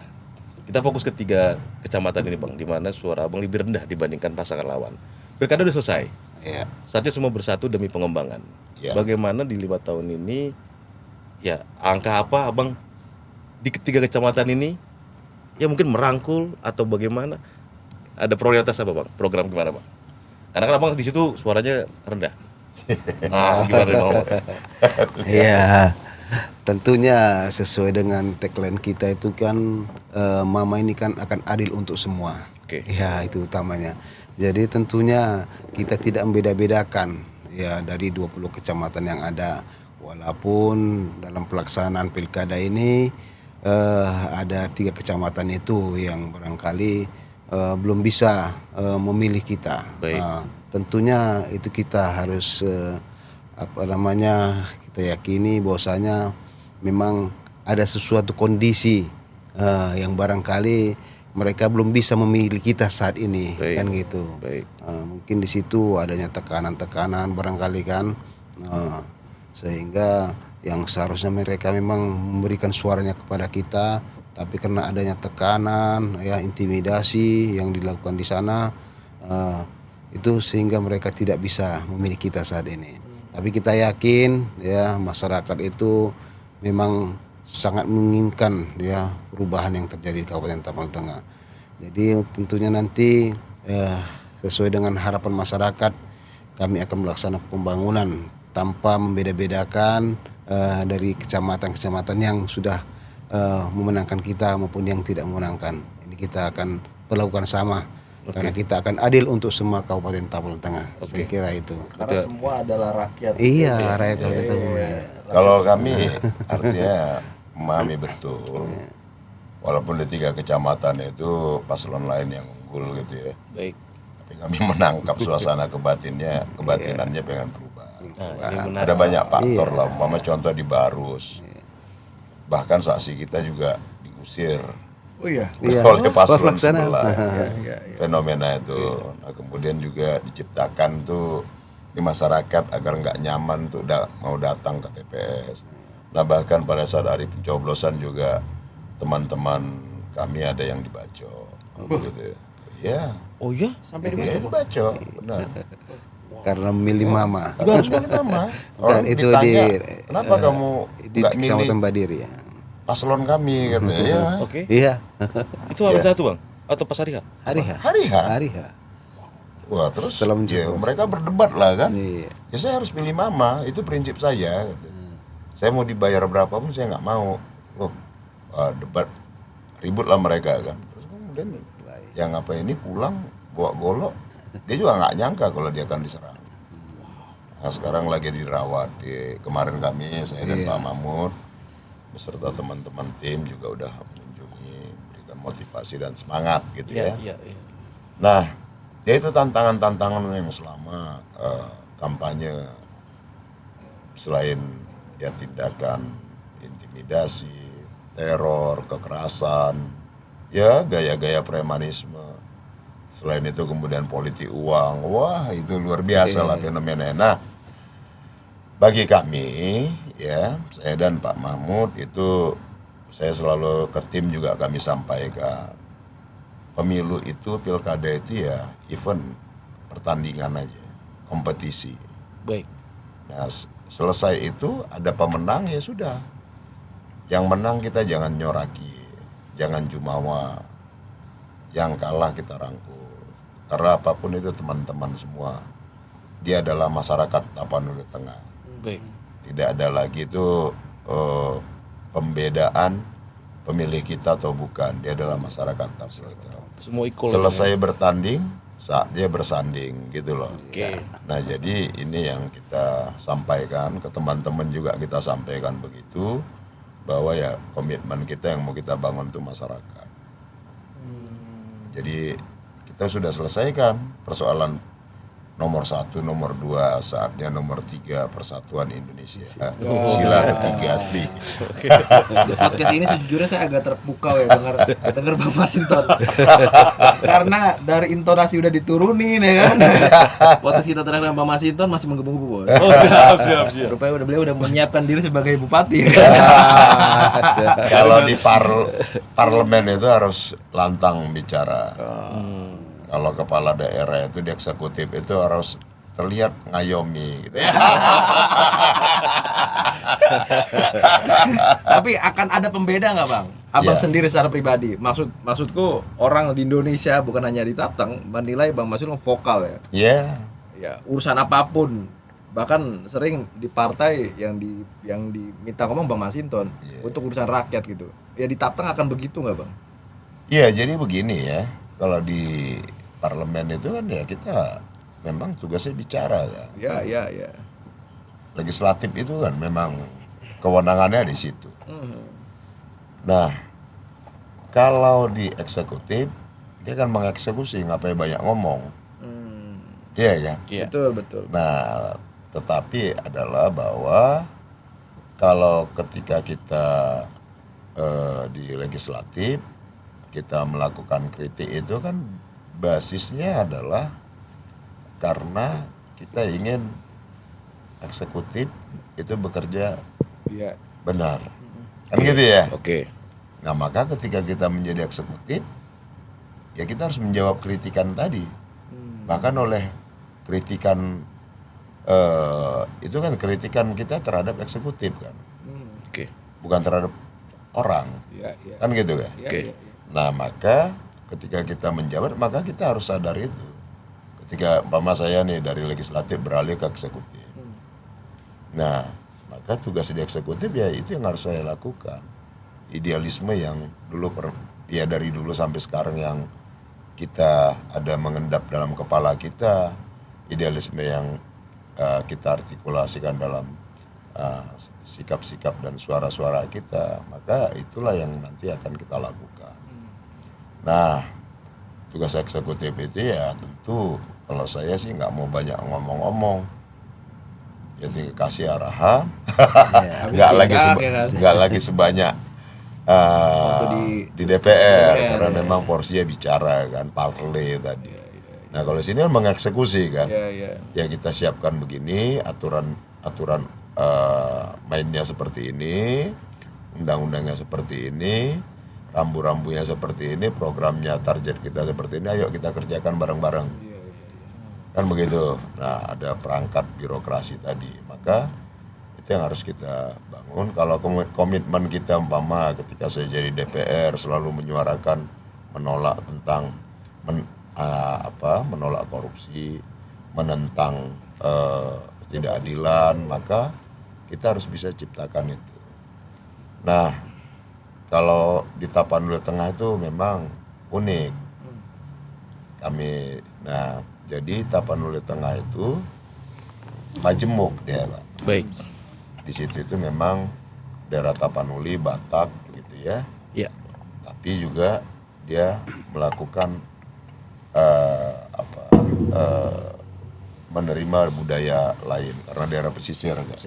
kita fokus ke 3 kecamatan ini Bang, di mana suara Abang lebih rendah dibandingkan pasangan lawan. Pilkada udah selesai. Ya. Saatnya semua bersatu demi pengembangan. Ya. Bagaimana di 5 tahun ini, ya angka apa Abang di 3 kecamatan ini, ya mungkin merangkul atau bagaimana? Ada prioritas apa Bang? Program gimana Bang? Karena kan Abang di situ suaranya rendah. Nah, gimana nih, Bang? Iya, tentunya sesuai dengan tagline kita itu kan Mama ini kan akan adil untuk semua. Oke. Ya, itu utamanya. Jadi tentunya kita tidak membeda-bedakan ya dari 20 kecamatan yang ada. Walaupun dalam pelaksanaan pilkada ini ada 3 kecamatan itu yang barangkali belum bisa memilih kita. Baik. Tentunya itu kita harus kita yakini bahwasanya memang ada sesuatu kondisi yang barangkali mereka belum bisa memilih kita saat ini. Baik. Kan gitu. Baik. Mungkin di situ adanya tekanan-tekanan barangkali kan, sehingga yang seharusnya mereka memang memberikan suaranya kepada kita, tapi karena adanya tekanan, ya intimidasi yang dilakukan di sana, itu sehingga mereka tidak bisa memilih kita saat ini. Tapi kita yakin ya masyarakat itu memang sangat menginginkan ya perubahan yang terjadi di Kabupaten Tapal Tengah. Jadi tentunya nanti sesuai dengan harapan masyarakat, kami akan melaksanakan pembangunan tanpa membeda-bedakan dari kecamatan-kecamatan yang sudah memenangkan kita maupun yang tidak memenangkan. Ini kita akan perlakukan sama. Karena kita akan adil untuk semua Kabupaten Tapal Tengah. Saya kira itu. Karena semua adalah rakyat. Iya, rakyat Kabupaten Tapal Tengah. Kalau kami artinya memahami betul, walaupun di 3 kecamatan itu paslon lain yang unggul gitu ya, Baik. tapi kami menangkap suasana kebatinannya pengen berubah. Nah, ini menarik. Ada banyak faktor lah, umpama contoh di Barus, bahkan saksi kita juga diusir Oh iya. Iya. oleh paslon Pelaksana. sebelah. Iya. Fenomena itu. Nah, kemudian juga diciptakan tuh di masyarakat agar nggak nyaman tuh mau datang ke TPS. Nah, bahkan pada saat hari pencoblosan juga teman-teman kami ada yang dibacok. Gitu ya. Ya. Oh iya? Sampai Iya, dibacok. Benar. Karena memilih Mama. Itu harus milih nama. Orang Dan itu ditanya, di kenapa kamu di nggak Kecamatan milih Badiri ya. paslon kami katanya. Ya. Oke. Iya. Itu Hamin 1 Bang? Atau pas hari H? Hari H. Hari H. Hari H. Wah, terus Setelah ya, mencoblos. mereka berdebat lah kan. Iya. Ya saya harus pilih Mama, itu prinsip saya. Gitu. Saya mau dibayar berapapun saya nggak mau. Loh, debat ribut lah mereka kan. Terus kemudian yang apa ini pulang bawa golok, dia juga nggak nyangka kalau dia akan diserang. Nah, sekarang lagi dirawat. Kemarin kami, saya dan Pak Mahmud beserta teman-teman tim juga udah mengunjungi, berikan motivasi dan semangat gitu ya. Iya. Nah, ya itu tantangan-tantangan yang selama kampanye, selain ya tindakan intimidasi, teror, kekerasan, ya gaya-gaya premanisme. Selain itu kemudian politik uang, wah itu luar biasa lah fenomena. Nah, bagi kami ya, saya dan Pak Mahmud itu saya selalu ke tim juga kami sampaikan. Pemilu itu, pilkada itu ya event, pertandingan aja, kompetisi. Baik. Nah, selesai itu ada pemenang ya sudah. Yang menang kita jangan nyoraki, jangan jumawa. Yang kalah kita rangkul. Karena apapun itu teman-teman semua, dia adalah masyarakat Tapanuli Tengah. Baik. Tidak ada lagi itu pembedaan pemilih kita atau bukan. Dia adalah masyarakat Tapanuli Tengah. Semua equal. Selesai bertanding, saatnya bersanding gitu loh. Oke. Nah, jadi ini yang kita sampaikan ke teman-teman juga, kita sampaikan begitu, bahwa ya komitmen kita yang mau kita bangun itu masyarakat. Jadi kita sudah selesaikan persoalan nomor 1, nomor 2, saatnya nomor 3 Persatuan Indonesia. Sila ketiga nih. Podcast ini sejujurnya saya agak terpukau ya dengar Bang Masinton. Karena dari intonasi udah diturunin ya kan. Podcast kita terakhir sama Bang Masinton masih menggebu-gebu, Bos. Oh, siap. Rupanya beliau udah menyiapkan diri sebagai bupati. Kalau di parlemen itu harus lantang bicara. Kalau kepala daerah itu di eksekutif itu harus terlihat ngayomi gitu ya. Tapi akan ada pembeda nggak, Bang? Abang Ya. sendiri secara pribadi. Maksudku orang di Indonesia bukan hanya di Tapteng menilai Bang Masinton vokal ya. Ya, Ya, urusan apapun. Bahkan sering di partai yang diminta ngomong Bang Masinton untuk urusan rakyat gitu. Ya di Tapteng akan begitu nggak, Bang? iya, jadi begini ya. Kalau di parlemen itu kan ya kita memang tugasnya bicara kan. Ya. Legislatif itu kan memang kewenangannya di situ. Nah, kalau di eksekutif dia kan mengeksekusi, ngapain banyak ngomong. Iya kan? Iya. Betul. Nah, tetapi adalah bahwa kalau ketika kita di legislatif kita melakukan kritik itu kan basisnya adalah karena kita ingin eksekutif itu bekerja Iya. benar. Kan gitu ya? Oke. Nah, maka ketika kita menjadi eksekutif ya kita harus menjawab kritikan tadi. Bahkan oleh kritikan itu kan kritikan kita terhadap eksekutif kan, Oke. bukan terhadap orang, Iya. kan gitu kan. Oke. Nah, maka ketika kita menjabat maka kita harus sadar itu. Ketika umpama saya nih dari legislatif beralih ke eksekutif. Nah, maka tugas di eksekutif ya itu yang harus saya lakukan. Idealisme yang dulu ya dari dulu sampai sekarang yang kita ada mengendap dalam kepala kita, idealisme yang kita artikulasikan dalam sikap-sikap dan suara-suara kita, maka itulah yang nanti akan kita lakukan. Nah, tugas eksekutif itu ya tentu kalau saya sih nggak mau banyak ngomong-ngomong, ya tinggal kasih arahan, nggak lagi sebanyak di DPR karena memang porsinya bicara kan, parle tadi. Nah, kalau sini kan mengeksekusi kan, ya kita siapkan begini, aturan mainnya seperti ini, undang-undangnya seperti ini, rambu-rambunya seperti ini, programnya, target kita seperti ini, ayo kita kerjakan bareng-bareng. Kan begitu. Nah, ada perangkat birokrasi tadi, maka itu yang harus kita bangun. Kalau komitmen kita umpama ketika saya jadi DPR selalu menyuarakan menolak tentang menolak korupsi, menentang ketidakadilan, maka kita harus bisa ciptakan itu. Nah, kalau di Tapanuli Tengah itu memang unik. Jadi Tapanuli Tengah itu majemuk dia, Pak. Baik. Di situ itu memang daerah Tapanuli, Batak gitu ya. Iya. Tapi juga dia melakukan menerima budaya lain karena daerah pesisir kan.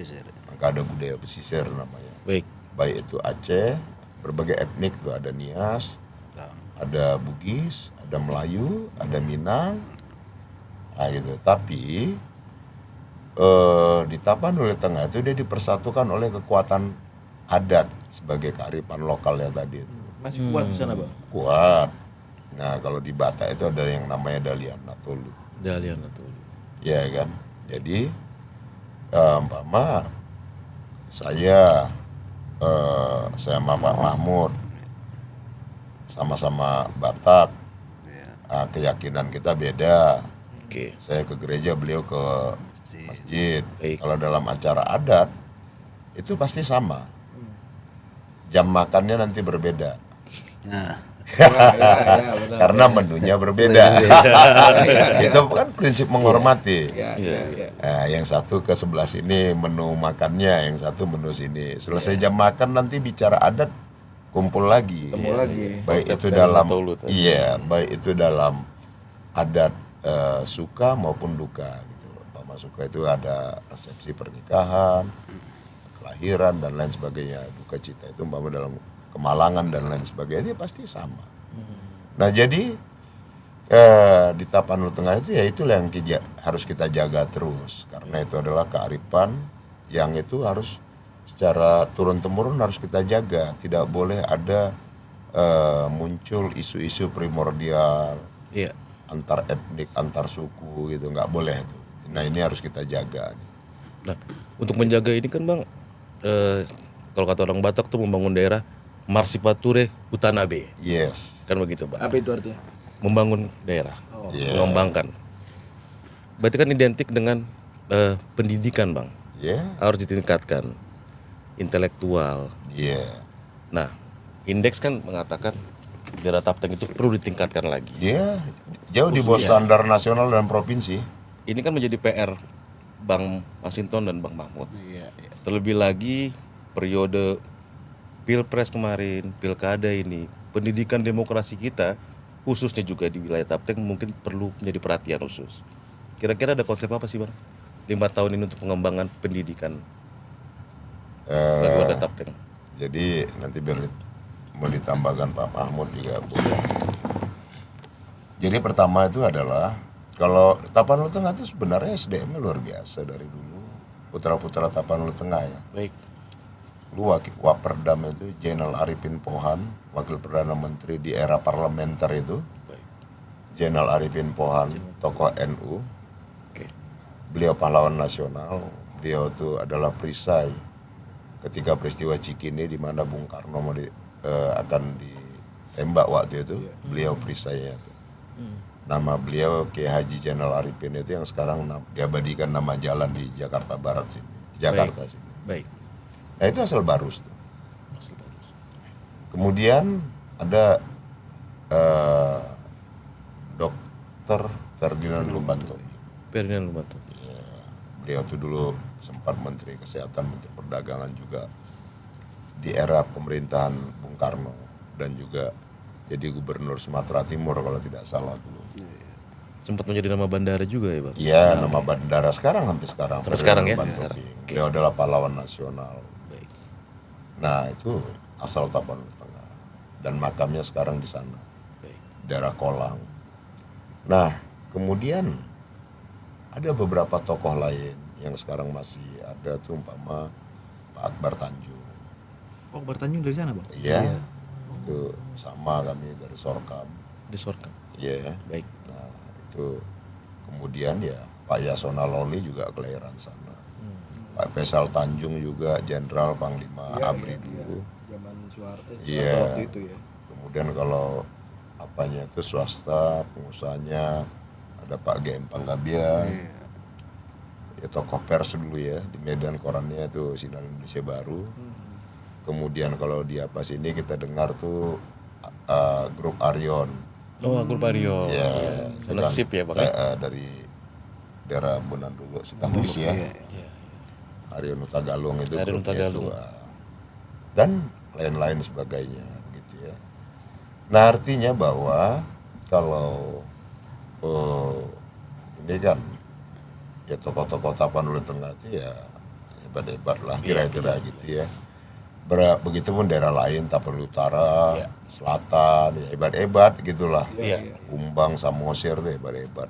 Maka ada budaya pesisir namanya. Baik. Baik itu Aceh, berbagai etnik tuh ada Nias, ada Bugis, ada Melayu, ada Minang, nah gitu. Tapi di Tapanuli Tengah itu dia dipersatukan oleh kekuatan adat sebagai kearifan lokalnya tadi itu. Masih kuat di sana, Bang. Kuat. Nah kalau di Batak itu ada yang namanya Dalian Natolu. Dalian atau Ya kan. Jadi umpama saya sama Pak Mahmud sama-sama Batak, keyakinan kita beda. Oke. Saya ke gereja, beliau ke masjid. Baik. Kalau dalam acara adat itu pasti sama. Jam makannya nanti berbeda. Nah, Ya, benar. Karena menunya berbeda. Itu kan prinsip menghormati. Ya. Nah, yang satu ke sebelah sini menu makannya, yang satu menu sini. Selesai jam makan nanti bicara adat, kumpul lagi. Ketemu lagi. Baik itu dari dalam Natolu tadi. baik itu dalam adat suka maupun duka gitu. Umpama suka itu ada resepsi pernikahan, kelahiran dan lain sebagainya. Duka cita itu umpama dalam kemalangan dan lain sebagainya, pasti sama. Nah jadi di Tapanuli Tengah itu ya itulah yang harus kita jaga terus, karena itu adalah kearifan yang itu harus secara turun temurun harus kita jaga. Tidak boleh ada muncul isu-isu primordial Iya. antar etnik, antar suku gitu, nggak boleh itu. Nah ini harus kita jaga. Nah, untuk menjaga ini kan Bang, kalau kata orang Batak tuh membangun daerah Marsipature Utanabe, Yes. kan begitu Bang. Apa itu artinya? Membangun daerah, Yeah. mengembangkan. Berarti kan identik dengan pendidikan Bang, Ya. harus ditingkatkan, intelektual. Iya. Nah, indeks kan mengatakan daerah Tapteng itu perlu ditingkatkan lagi. Dia jauh di bawah standar nasional dan provinsi. Ini kan menjadi PR Bang Masinton dan Bang Mahmud. Terlebih lagi periode Pilpres kemarin, Pilkada ini, pendidikan demokrasi kita, khususnya juga di wilayah Tapteng mungkin perlu menjadi perhatian khusus. Kira-kira ada konsep apa sih Bang? 5 tahun ini untuk pengembangan pendidikan bagi warga Tapteng. Jadi nanti biar mau ditambahkan Pak Mahmud juga boleh. Jadi pertama itu adalah kalau Tapanuli Tengah itu sebenarnya SDM-nya luar biasa dari dulu. Putra-putra Tapanuli Tengah ya. Baik. Lu Waperdam itu Jenderal Arifin Pohan, Wakil Perdana Menteri di era parlementer itu. Baik. Jenderal Arifin Pohan, tokoh NU. Oke. Beliau pahlawan nasional. Beliau itu adalah perisai ketika peristiwa Cikini di mana Bung Karno akan ditembak waktu itu. Beliau perisainya itu. Nama beliau Kiai Haji Jenderal Arifin itu yang sekarang diabadikan nama jalan di Jakarta Barat sini. Jakarta sini. Baik. Nah itu asal Barus tuh. Asal bagus. Kemudian ada Dr. Ferdinand Lumbanto. Ferdinand Lumbanto. Beliau tuh dulu sempat Menteri Kesehatan, Menteri Perdagangan juga di era pemerintahan Bung Karno, dan juga jadi Gubernur Sumatera Timur kalau tidak salah dulu. Sempat menjadi nama bandara juga ya Bang? Iya, nama bandara sekarang sampai sekarang. Sampai sekarang ya? Lumbanto Sekarang. King. Beliau adalah pahlawan nasional. Baik. Nah itu asal Tapanuli Tengah dan makamnya sekarang di sana, Baik. daerah Kolang. Nah kemudian ada beberapa tokoh lain yang sekarang masih ada tuh, umpama Pak Akbar Tanjung. Oh, Bertanjung dari sana, Bang? Iya, itu sama kami dari Sorkam. Disorkan. Iya. Baik. Nah itu kemudian ya Pak Yasona Lawli juga kelahiran sana. Pak Faisal Tanjung juga Jenderal Panglima ABRI dulu. Zaman Soeharto Iya. waktu itu ya. Kemudian kalau apanya itu swasta, pengusahanya ada Pak GM Panggabian. Ya tokoh pers dulu ya, di Medan korannya itu Sinar Indonesia Baru. Kemudian kalau di apa sini kita dengar tuh grup Arion. Oh, Grup Aryo. Ya, Sana sip ya Bang. Ya? dari daerah Bonan dulu, Sitangis ya. Arion Utagalung itu Arion grupnya Utagalung. itu, dan lain-lain sebagainya gitu ya. Nah artinya bahwa kalau ini kan ya tokoh-tokoh Tapanuli Tengah itu ya hebat-hebat lah kira-kira gitu ya. Begitupun daerah lain, Tapanuli Utara, Selatan, ya hebat-hebat gitulah. Umbang, Samosir itu hebat-hebat.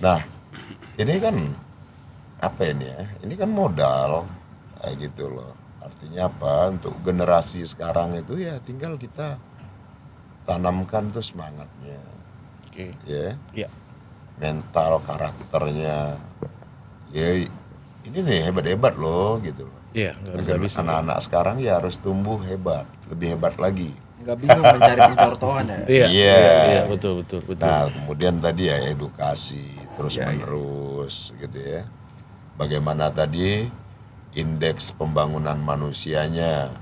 Nah, ini kan apa ini ya? Ini kan modal kayak gitu loh. Artinya apa? Untuk generasi sekarang itu ya tinggal kita tanamkan tuh semangatnya. Ya. Mental, karakternya. Ya ini nih hebat-hebat loh gitu loh. Iya, nggak bisa. Anak-anak sekarang ya harus tumbuh hebat, lebih hebat lagi. Nggak bingung mencari pencontohan ya. Iya, betul. Nah, kemudian tadi ya edukasi terus menerus gitu ya. Bagaimana tadi indeks pembangunan manusianya,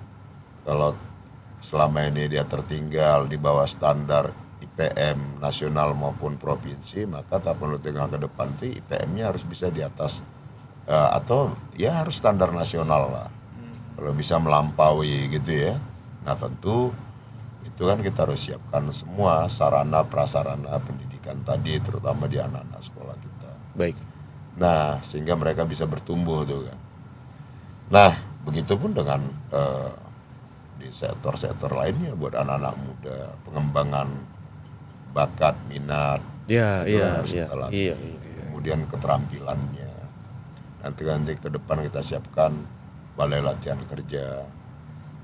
kalau selama ini dia tertinggal di bawah standar IPM nasional maupun provinsi, maka Tapanuli Tengah ke depan itu IPM-nya harus bisa di atas atau ya harus standar nasional lah. Kalau bisa melampaui gitu ya. Nah tentu itu kan kita harus siapkan semua sarana prasarana pendidikan tadi, terutama di anak-anak sekolah kita. Baik. Nah sehingga mereka bisa bertumbuh tuh kan. Nah begitupun dengan di sektor-sektor lainnya buat anak-anak muda, pengembangan bakat, minat. Itu kan harus kita latih. Kemudian keterampilannya. Nanti ke depan kita siapkan balai latihan kerja.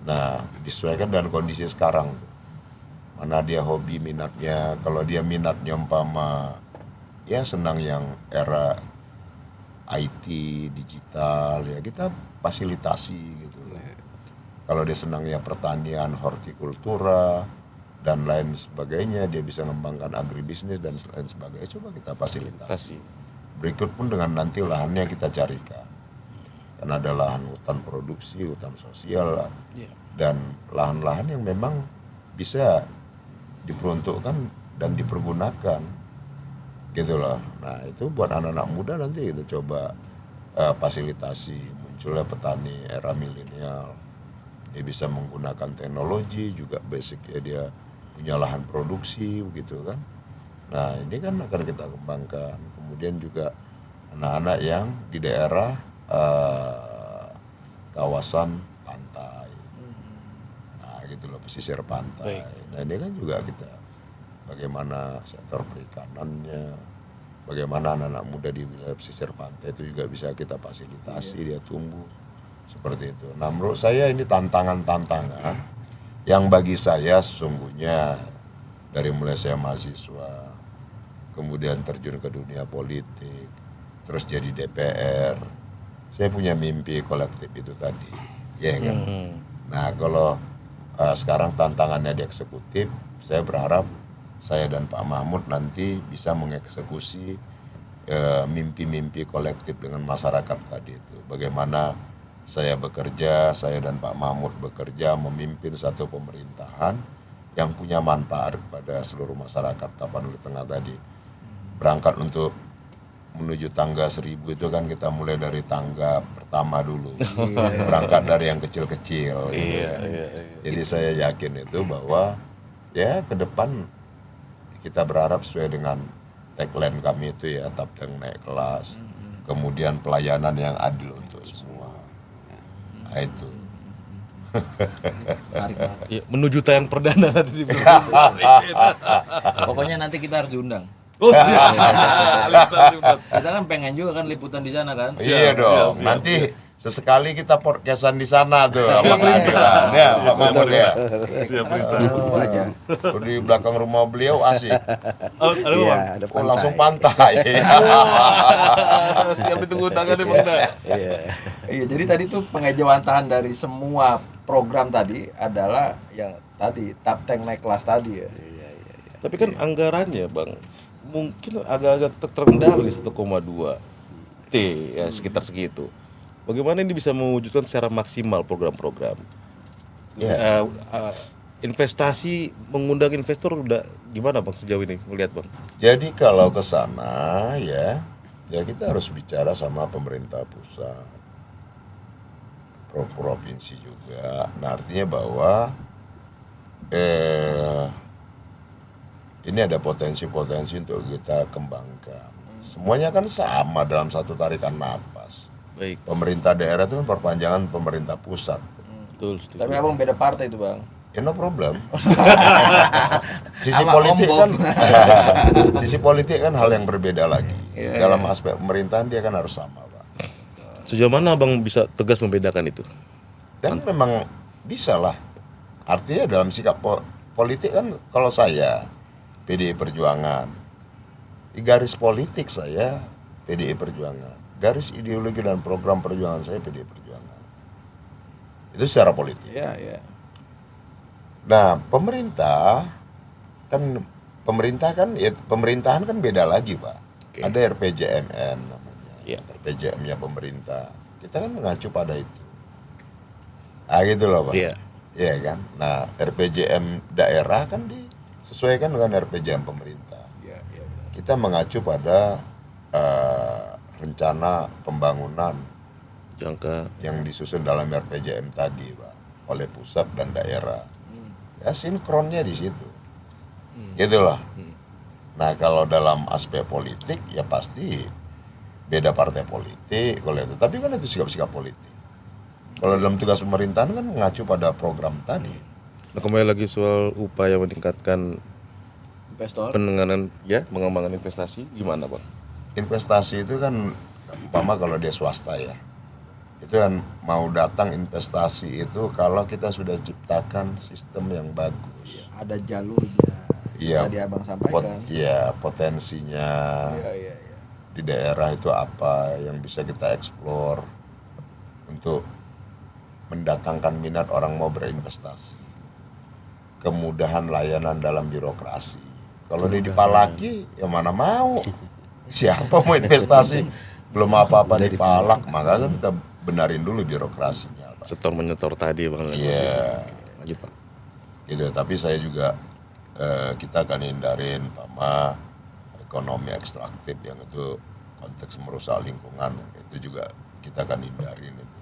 Nah, disesuaikan dengan kondisi sekarang. Mana dia hobi minatnya. Kalau dia minatnya umpama ya senang yang era IT, digital, ya kita fasilitasi gitu. Kalau dia senangnya pertanian, hortikultura dan lain sebagainya, dia bisa mengembangkan agribisnis dan lain sebagainya, coba kita fasilitasi. Berikut pun dengan nanti lahannya kita carikan. Karena ada lahan hutan produksi, hutan sosial, dan lahan-lahan yang memang bisa diperuntukkan dan dipergunakan. Gitu loh. Nah itu buat anak-anak muda nanti kita coba fasilitasi. Munculnya petani era milenial. Dia bisa menggunakan teknologi, juga basic ya dia punya lahan produksi begitu kan. Nah ini kan akan kita kembangkan. Kemudian juga anak-anak yang di daerah kawasan pantai, nah gitu loh, pesisir pantai. Nah ini kan juga kita bagaimana sektor perikanannya, bagaimana anak-anak muda di wilayah pesisir pantai itu juga bisa kita fasilitasi dia tumbuh seperti itu. Nah menurut saya ini tantangan-tantangan yang bagi saya sesungguhnya dari mulai saya mahasiswa, kemudian terjun ke dunia politik, terus jadi DPR, saya punya mimpi kolektif itu tadi, ya kan. Nah kalau sekarang tantangannya di eksekutif, saya berharap saya dan Pak Mahmud nanti bisa mengeksekusi mimpi-mimpi kolektif dengan masyarakat tadi itu. Bagaimana saya bekerja, saya dan Pak Mahmud bekerja memimpin satu pemerintahan yang punya manfaat kepada seluruh masyarakat Tapanuli Tengah tadi. Berangkat untuk menuju tangga 1000 itu kan kita mulai dari tangga pertama dulu. Berangkat dari yang kecil-kecil. Jadi saya yakin itu bahwa ya ke depan kita berharap sesuai dengan tagline kami itu ya, Tapteng naik kelas. Kemudian pelayanan yang adil untuk semua. Nah itu. Ya, menuju tayang perdana nanti di Pokoknya nanti kita harus diundang. Oh siap. Kita kan pengen juga kan liputan di sana kan. Iya dong. Nanti sesekali kita podcastan di sana tuh sama keadilan ya Pak Mahmud ya. Tunggu aja. Di belakang rumah beliau asik. Iya, ada Oh, langsung pantai. Siap ditunggu undangan Bang Da. Iya, jadi tadi tuh pengejawantahan dari semua program tadi adalah yang tadi Tapteng naik kelas tadi ya. Tapi kan anggarannya Bang mungkin agak-agak terkendali 1,2 T ya sekitar segitu. Bagaimana ini bisa mewujudkan secara maksimal program-program? Investasi, mengundang investor udah gimana Bang sejauh ini melihat Bang? Jadi kalau ke sana ya kita harus bicara sama pemerintah pusat, provinsi juga. Nah artinya bahwa ini ada potensi-potensi untuk kita kembangkan. Semuanya kan sama dalam satu tarikan napas. Baik, Pemerintah daerah itu kan perpanjangan pemerintah pusat. betul. Setuju. Tapi abang beda partai itu bang. Ya no problem. Sisi Sama politik Om kan, Bob. sisi politik kan hal yang berbeda lagi. Iya, Dalam aspek pemerintahan dia kan harus sama, Pak. Sejauh mana abang bisa tegas membedakan itu? Dan memang bisa lah. Artinya dalam sikap politik kan, kalau saya PDI Perjuangan, di garis politik saya PDI Perjuangan, garis ideologi dan program perjuangan saya PDI Perjuangan. Itu secara politik. Iya, iya. Nah, pemerintahan kan beda lagi, Pak. Oke. Ada RPJMN namanya. Iya. RPJM-nya pemerintah. Kita kan mengacu pada itu. Ah gitu loh, Pak. Iya. Iya kan? Nah, RPJM daerah kan disesuaikan dengan RPJM pemerintah. Iya, iya. Kita mengacu pada rencana pembangunan Jangka. yang disusun dalam RPJM tadi, Pak, oleh pusat dan daerah. Ya sinkronnya di situ. Gitulah. Nah, kalau dalam aspek politik ya pasti beda partai politik kalau itu. Tapi kan itu sikap-sikap politik. Kalau dalam tugas pemerintahan kan mengacu pada program tadi. Nah, kembali lagi soal upaya meningkatkan Investor. penanganan pengembangan investasi gimana, Bang? Investasi itu kan umpama kalau dia swasta ya. Itu kan mau datang investasi itu kalau kita sudah ciptakan sistem yang bagus. Ada jalurnya. Iya. Tadi abang sampaikan. Potensinya Iya, iya, iya. di daerah itu apa yang bisa kita eksplor untuk mendatangkan minat orang mau berinvestasi. Kemudahan layanan dalam birokrasi. Kalau dia dipalaki, ya mana mau? Siapa mau investasi? Belum apa-apa dipalak, maka kan kita benarin dulu birokrasinya, Pak. Setor menyetor tadi, Bang. Iya. Lanjut, Pak. Gitu. Tapi saya juga kita akan hindarin ekonomi ekstraktif yang itu konteks merusak lingkungan, itu juga kita akan hindarin itu.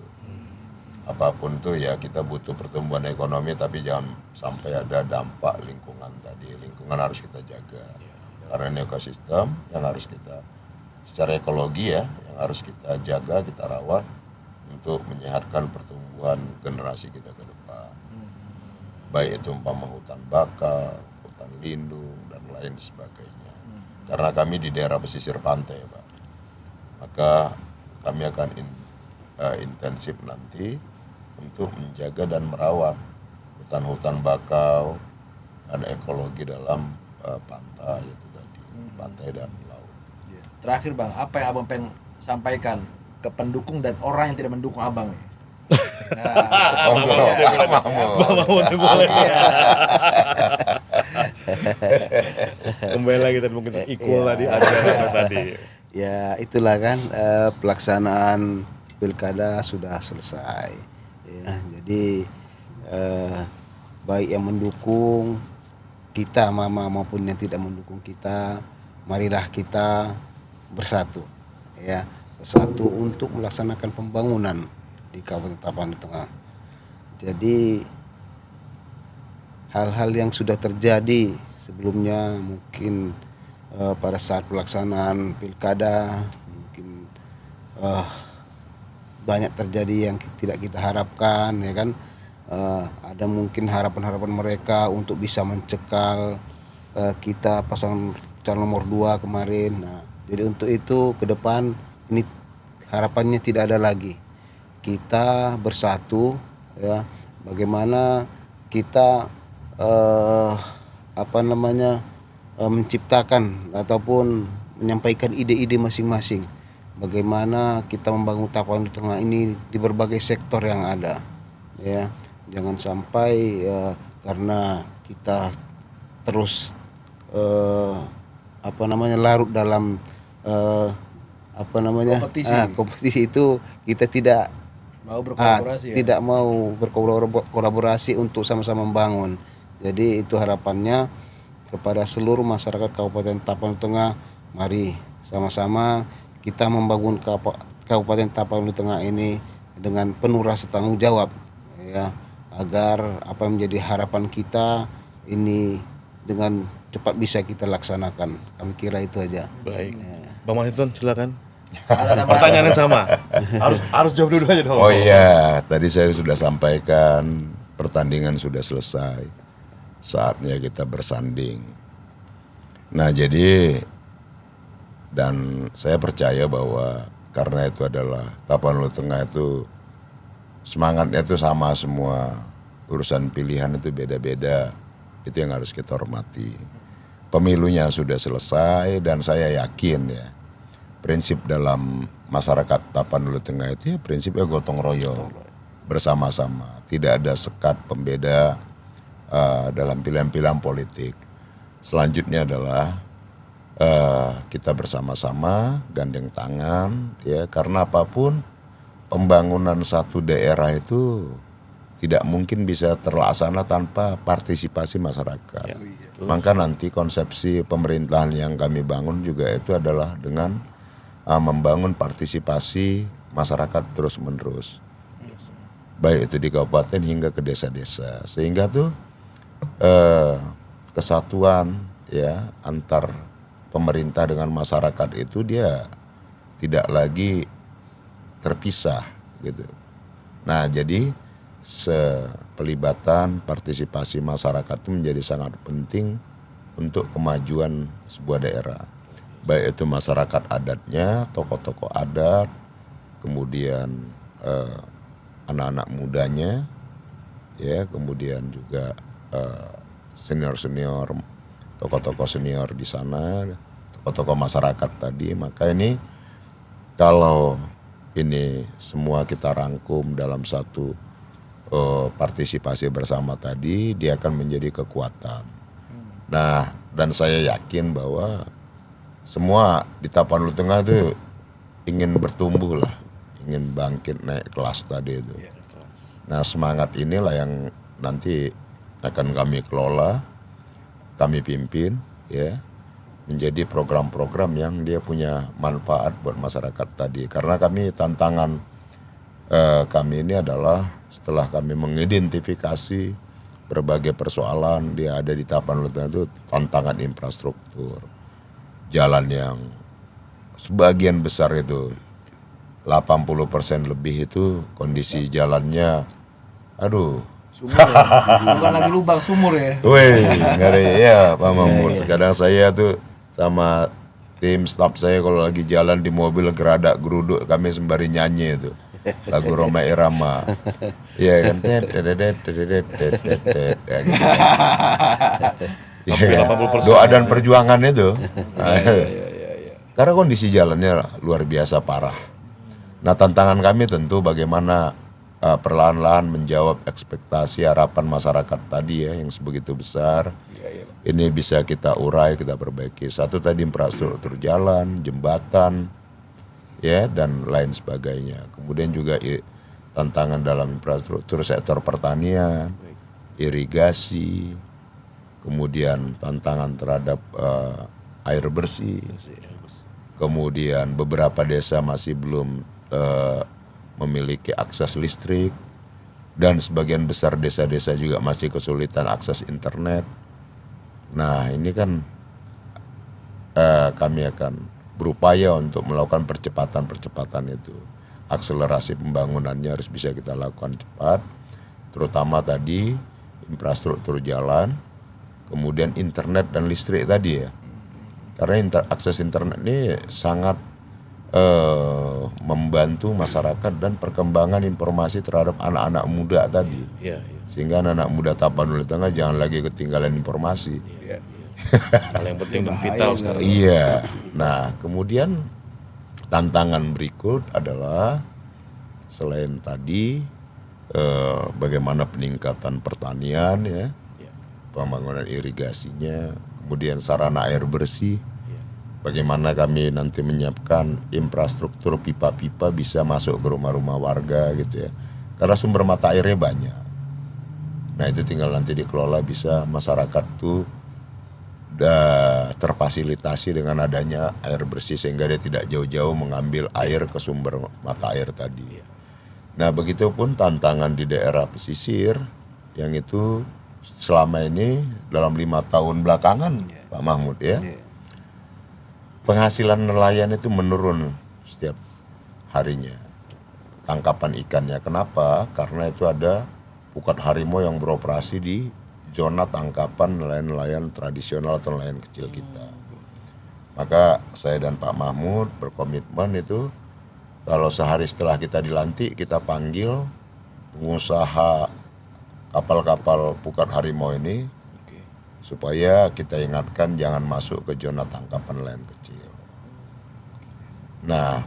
Apapun tuh ya kita butuh pertumbuhan ekonomi tapi jangan sampai ada dampak lingkungan tadi. Lingkungan harus kita jaga. Karena ini ekosistem yang harus kita secara ekologi ya yang harus kita jaga, kita rawat untuk menyehatkan pertumbuhan generasi kita ke depan. Baik itu umpama hutan bakau, hutan lindung dan lain sebagainya. Karena kami di daerah pesisir pantai, Pak. Maka kami akan intensif nanti untuk menjaga dan merawat hutan-hutan bakau dan ekologi dalam pantai itu tadi, pantai dan laut. Terakhir bang, apa yang abang pengen sampaikan ke pendukung dan orang yang tidak mendukung abang nih? Bang Mahmud boleh. Kembali lagi tadi mungkin equal tadi ada tadi. Ya itulah kan pelaksanaan pilkada sudah selesai. Ya, jadi baik yang mendukung kita mama maupun yang tidak mendukung kita, marilah kita bersatu, ya bersatu untuk melaksanakan pembangunan di Kabupaten Tapanuli Tengah. Jadi hal-hal yang sudah terjadi sebelumnya mungkin pada saat pelaksanaan pilkada mungkin banyak terjadi yang tidak kita harapkan, ya kan. Ada mungkin harapan-harapan mereka untuk bisa mencekal kita pasangan calon nomor 2 kemarin. Nah, jadi untuk itu ke depan ini harapannya tidak ada lagi. Kita bersatu, ya. Bagaimana kita menciptakan ataupun menyampaikan ide-ide masing-masing. Bagaimana kita membangun Tapanuli Tengah ini di berbagai sektor yang ada, ya. Jangan sampai karena kita terus larut dalam kompetisi itu kita tidak Mau berkolaborasi tidak mau berkolaborasi untuk sama-sama membangun. Jadi itu harapannya kepada seluruh masyarakat Kabupaten Tapanuli Tengah, mari sama-sama kita membangun Kabupaten Tapanuli Tengah ini dengan penuh rasa tanggung jawab, ya. agar apa yang menjadi harapan kita ini dengan cepat bisa kita laksanakan. Kami kira itu aja. Baik. Bang Masinton silakan. Pertanyaan yang sama. Harus jawab dulu aja dong. Oh iya, tadi saya sudah sampaikan pertandingan sudah selesai. Saatnya kita bersanding. Nah, jadi dan saya percaya bahwa karena itu adalah Tapanuli Tengah itu semangatnya itu sama semua. Urusan pilihan itu beda-beda. Itu yang harus kita hormati. Pemilunya sudah selesai dan saya yakin ya prinsip dalam masyarakat Tapanuli Tengah itu ya prinsipnya gotong royong bersama-sama, tidak ada sekat pembeda dalam pilihan-pilihan politik. Selanjutnya adalah kita bersama-sama gandeng tangan ya, karena apapun pembangunan satu daerah itu tidak mungkin bisa terlaksana tanpa partisipasi masyarakat. Maka nanti konsepsi pemerintahan yang kami bangun juga itu adalah dengan membangun partisipasi masyarakat terus-menerus, baik itu di kabupaten hingga ke desa-desa, sehingga tuh kesatuan ya antar pemerintah dengan masyarakat itu dia tidak lagi terpisah gitu. Nah, jadi pelibatan partisipasi masyarakat itu menjadi sangat penting untuk kemajuan sebuah daerah. Baik itu masyarakat adatnya, tokoh-tokoh adat, kemudian anak-anak mudanya, ya, kemudian juga senior-senior, tokoh-tokoh senior di sana, tokoh-tokoh masyarakat tadi. Maka ini kalau ini semua kita rangkum dalam satu partisipasi bersama tadi, dia akan menjadi kekuatan. Nah, dan saya yakin bahwa semua di Tapanuli Tengah itu ingin bertumbuh lah, ingin bangkit naik kelas tadi itu. Nah, semangat inilah yang nanti akan kami kelola, kami pimpin ya, menjadi program-program yang dia punya manfaat buat masyarakat tadi. Karena kami tantangan kami ini adalah setelah kami mengidentifikasi berbagai persoalan dia ada di Tapanuli Tengah itu, tantangan infrastruktur. Jalan yang sebagian besar itu 80% lebih itu kondisi jalannya Sumur ya? Bukan lagi lubang, sumur ya? weh, ngeri ya Pak Mahmud. Kadang saya tuh sama tim staff saya kalau lagi jalan di mobil geradak geruduk kami sembari nyanyi itu lagu Roma Irama. Iya kan? Hampir 80%. Doa dan perjuangan itu. Karena kondisi jalannya luar biasa parah. Nah, tantangan kami tentu bagaimana perlahan-lahan menjawab ekspektasi harapan masyarakat tadi ya yang sebegitu besar. Ini bisa kita urai, kita perbaiki. Satu tadi infrastruktur jalan, jembatan, ya, dan lain sebagainya. Kemudian juga tantangan dalam infrastruktur sektor pertanian, irigasi, kemudian tantangan terhadap air bersih. Kemudian beberapa desa masih belum memiliki akses listrik, dan sebagian besar desa-desa juga masih kesulitan akses internet. Nah, ini kan kami akan berupaya untuk melakukan percepatan itu. Akselerasi pembangunannya harus bisa kita lakukan cepat, terutama tadi infrastruktur jalan, kemudian internet dan listrik tadi ya. Karena akses internet ini sangat membantu masyarakat dan perkembangan informasi terhadap anak-anak muda tadi. Sehingga anak-anak muda Tapanuli Tengah jangan lagi ketinggalan informasi. Hal yang penting dan vital sekarang. Iya. Nah, kemudian tantangan berikut adalah selain tadi bagaimana peningkatan pertanian ya, pembangunan irigasinya, kemudian sarana air bersih. Bagaimana kami nanti menyiapkan infrastruktur pipa-pipa bisa masuk ke rumah-rumah warga gitu ya. Karena sumber mata airnya banyak. Nah, itu tinggal nanti dikelola bisa masyarakat tuh udah terfasilitasi dengan adanya air bersih sehingga dia tidak jauh-jauh mengambil air ke sumber mata air tadi. Nah, begitupun tantangan di daerah pesisir yang itu selama ini dalam 5 tahun belakangan Pak Mahmud ya, Iya. penghasilan nelayan itu menurun setiap harinya. Tangkapan ikannya. Kenapa? Karena itu ada pukat harimau yang beroperasi di zona tangkapan nelayan-nelayan tradisional atau nelayan kecil kita. Maka saya dan Pak Mahmud berkomitmen itu kalau sehari setelah kita dilantik kita panggil pengusaha kapal-kapal pukat harimau ini supaya kita ingatkan jangan masuk ke zona tangkapan nelayan kecil. Nah,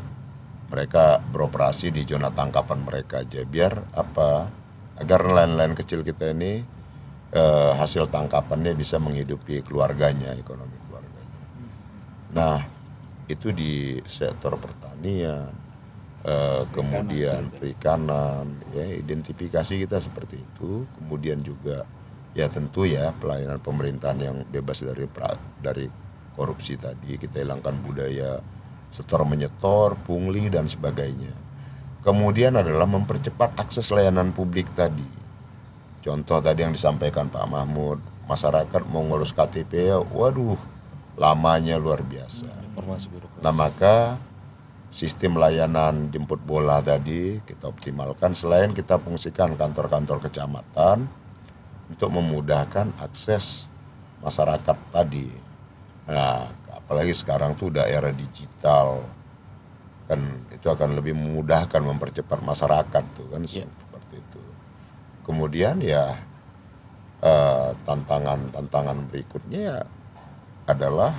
mereka beroperasi di zona tangkapan mereka aja biar apa? Agar nelayan-nelayan kecil kita ini hasil tangkapannya bisa menghidupi keluarganya, ekonomi keluarganya. Nah, itu di sektor pertanian, kemudian perikanan, ya identifikasi kita seperti itu. Kemudian juga ya tentu ya pelayanan pemerintahan yang bebas dari korupsi tadi, kita hilangkan budaya setor menyetor, pungli dan sebagainya. Kemudian adalah mempercepat akses layanan publik tadi. Contoh tadi yang disampaikan Pak Mahmud, masyarakat mau ngurus KTP, waduh, lamanya luar biasa. Informasi birokrasi. Nah maka sistem layanan jemput bola tadi kita optimalkan, selain kita fungsikan kantor-kantor kecamatan untuk memudahkan akses masyarakat tadi. Nah apalagi sekarang tuh udah era digital, kan itu akan lebih memudahkan, mempercepat masyarakat tuh kan seperti itu. Kemudian ya tantangan berikutnya adalah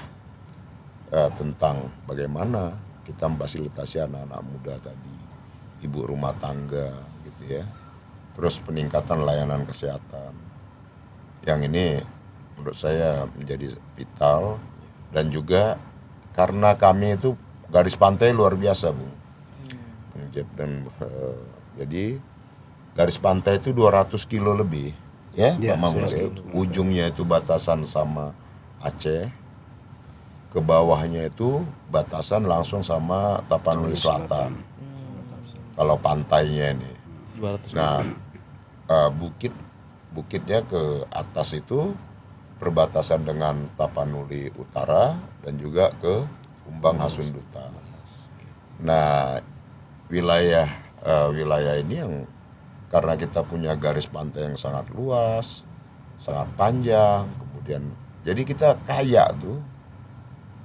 tentang bagaimana kita memfasilitasi anak-anak muda tadi, ibu rumah tangga gitu ya. Terus peningkatan layanan kesehatan. Yang ini menurut saya menjadi vital, dan juga karena kami itu garis pantai luar biasa, Bung. Bung Jeb, dan jadi garis pantai itu 200 kilo lebih ya, Ya, Pak Mahmud. saya Ujungnya itu batasan sama Aceh, ke bawahnya itu batasan langsung sama Tapanuli Selatan. Kalau pantainya ini. 200. Nah, bukitnya ke atas itu perbatasan dengan Tapanuli Utara dan juga ke Umbang Hasunduta. Nah, wilayah ini yang karena kita punya garis pantai yang sangat luas, sangat panjang, kemudian jadi kita kaya tuh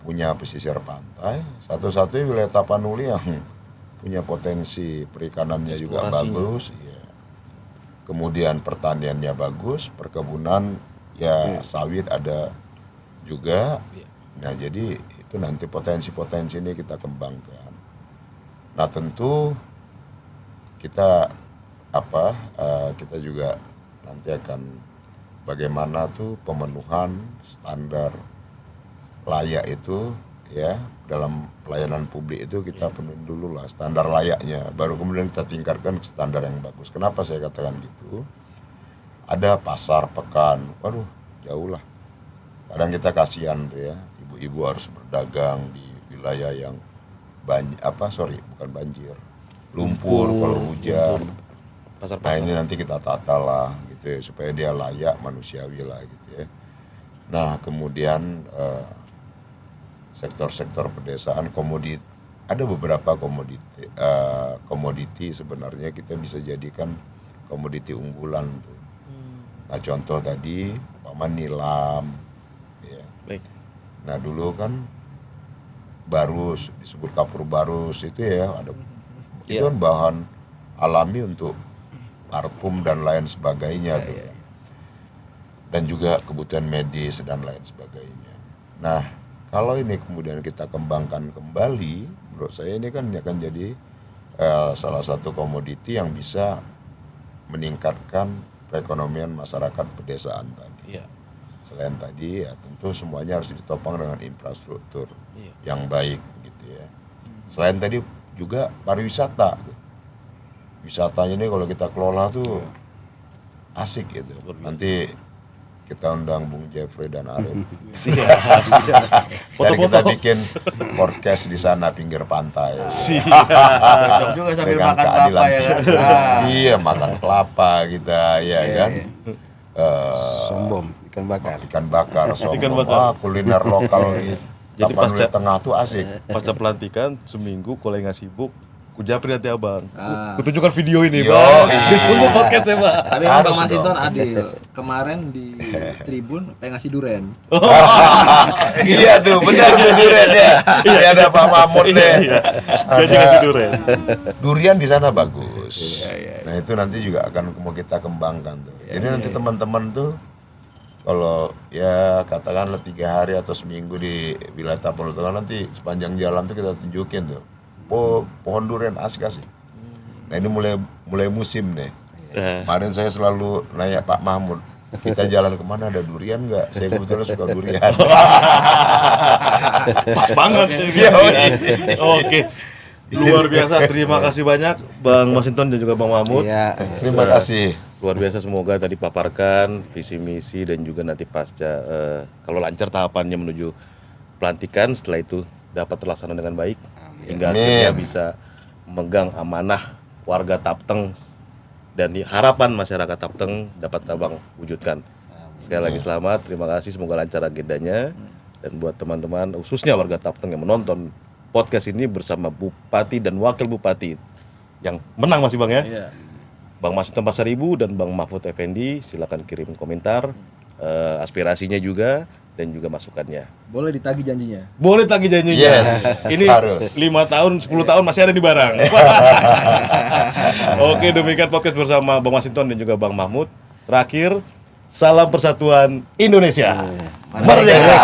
punya pesisir pantai, satu-satunya wilayah Tapanuli yang punya potensi perikanannya juga bagus, ya. Kemudian pertaniannya bagus, perkebunan ya sawit ada juga. Nah jadi itu nanti potensi-potensi ini kita kembangkan. Nah tentu kita kita juga nanti akan bagaimana tuh pemenuhan standar layak itu ya, dalam pelayanan publik itu kita penuhi dulu lah standar layaknya, baru kemudian kita tingkatkan ke standar yang bagus. Kenapa saya katakan gitu? Ada pasar pekan, waduh jauh lah. Kadang kita kasihan tuh ya, ibu-ibu harus berdagang di wilayah yang bukan banjir, lumpur kalau hujan. Nah ini nanti kita tata lah gitu ya, supaya dia layak manusiawi lah gitu ya. Nah kemudian sektor-sektor pedesaan, komoditi, ada beberapa komoditi sebenarnya kita bisa jadikan komoditi unggulan tuh. Nah contoh tadi umpama nilam ya. Baik. Nah dulu kan barus, disebut kapur barus itu ya, ada itu kan bahan alami untuk parfum dan lain sebagainya tuh kan. Dan juga kebutuhan medis dan lain sebagainya. Nah kalau ini kemudian kita kembangkan kembali, menurut saya ini kan akan jadi salah satu komoditi yang bisa meningkatkan perekonomian masyarakat pedesaan tadi. Iya. Selain tadi ya tentu semuanya harus ditopang dengan infrastruktur yang baik gitu ya. Selain tadi juga pariwisata. Wisatanya ini kalau kita kelola tuh asik gitu. Nanti kita undang Bung Jeffrey dan Arif. Siap. Dan kita Foto-foto. bikin podcast di sana pinggir pantai. Cocok juga sambil Dengan makan keadilan kelapa ya kan. Ah. Iya, makan kelapa kita, ya Iya, kan. iya. Sombong, ikan bakar. Ikan bakar, sombong. Ikan bakar. Wah, kuliner lokal di Jadi Tapanuli Tengah tuh asik. Pasca pelantikan seminggu kalau nggak sibuk, ku japri nanti abang. Ah. Kutunjukkan video ini, Yo, Bang. iya. Ditunggu podcastnya, Bang. Tapi emang Harus Bang Masinton dong. adil. Kemarin di Tribun pengen ngasih duren. Iya tuh, benar tuh durian ya. Iya, ada Pak Mahmud deh. Iya. Dia Ada juga durian. durian di sana bagus. Iya. Nah itu nanti juga akan mau kita kembangkan tuh. Jadi nanti teman-teman tuh kalau ya katakanlah 3 hari atau seminggu di wilayah Tapanuli Tengah, nanti sepanjang jalan tuh kita tunjukin tuh. Oh, pohon durian asik-asik. Nah ini mulai musim nih. Kemarin saya selalu nanya Pak Mahmud, kita jalan kemana ada durian nggak? Saya kebetulan suka durian. Pas banget. Iya, Oke. Luar biasa. Terima kasih banyak Bang Masinton dan juga Bang Mahmud. Iya. Terima kasih. Luar biasa, semoga tadi paparkan visi misi dan juga nanti pasca kalau lancar tahapannya menuju pelantikan, setelah itu dapat terlaksana dengan baik hingga akhirnya Amin. bisa memegang amanah warga Tapteng dan harapan masyarakat Tapteng dapat abang wujudkan. Sekali lagi selamat, terima kasih, semoga lancar agendanya dan buat teman-teman khususnya warga Tapteng yang menonton podcast ini bersama Bupati dan Wakil Bupati yang menang masih Bang ya. Iya. Bang Masinton Pasaribu dan Bang Mahfud Effendi, silakan kirim komentar, aspirasinya juga dan juga masukannya. Boleh ditagih janjinya. Boleh tagih janjinya. Yes, Ini harus. 5 tahun, 10 tahun masih ada di barang. Oke, demikian podcast bersama Bang Masinton dan juga Bang Mahmud. Terakhir, salam persatuan Indonesia. Merdeka.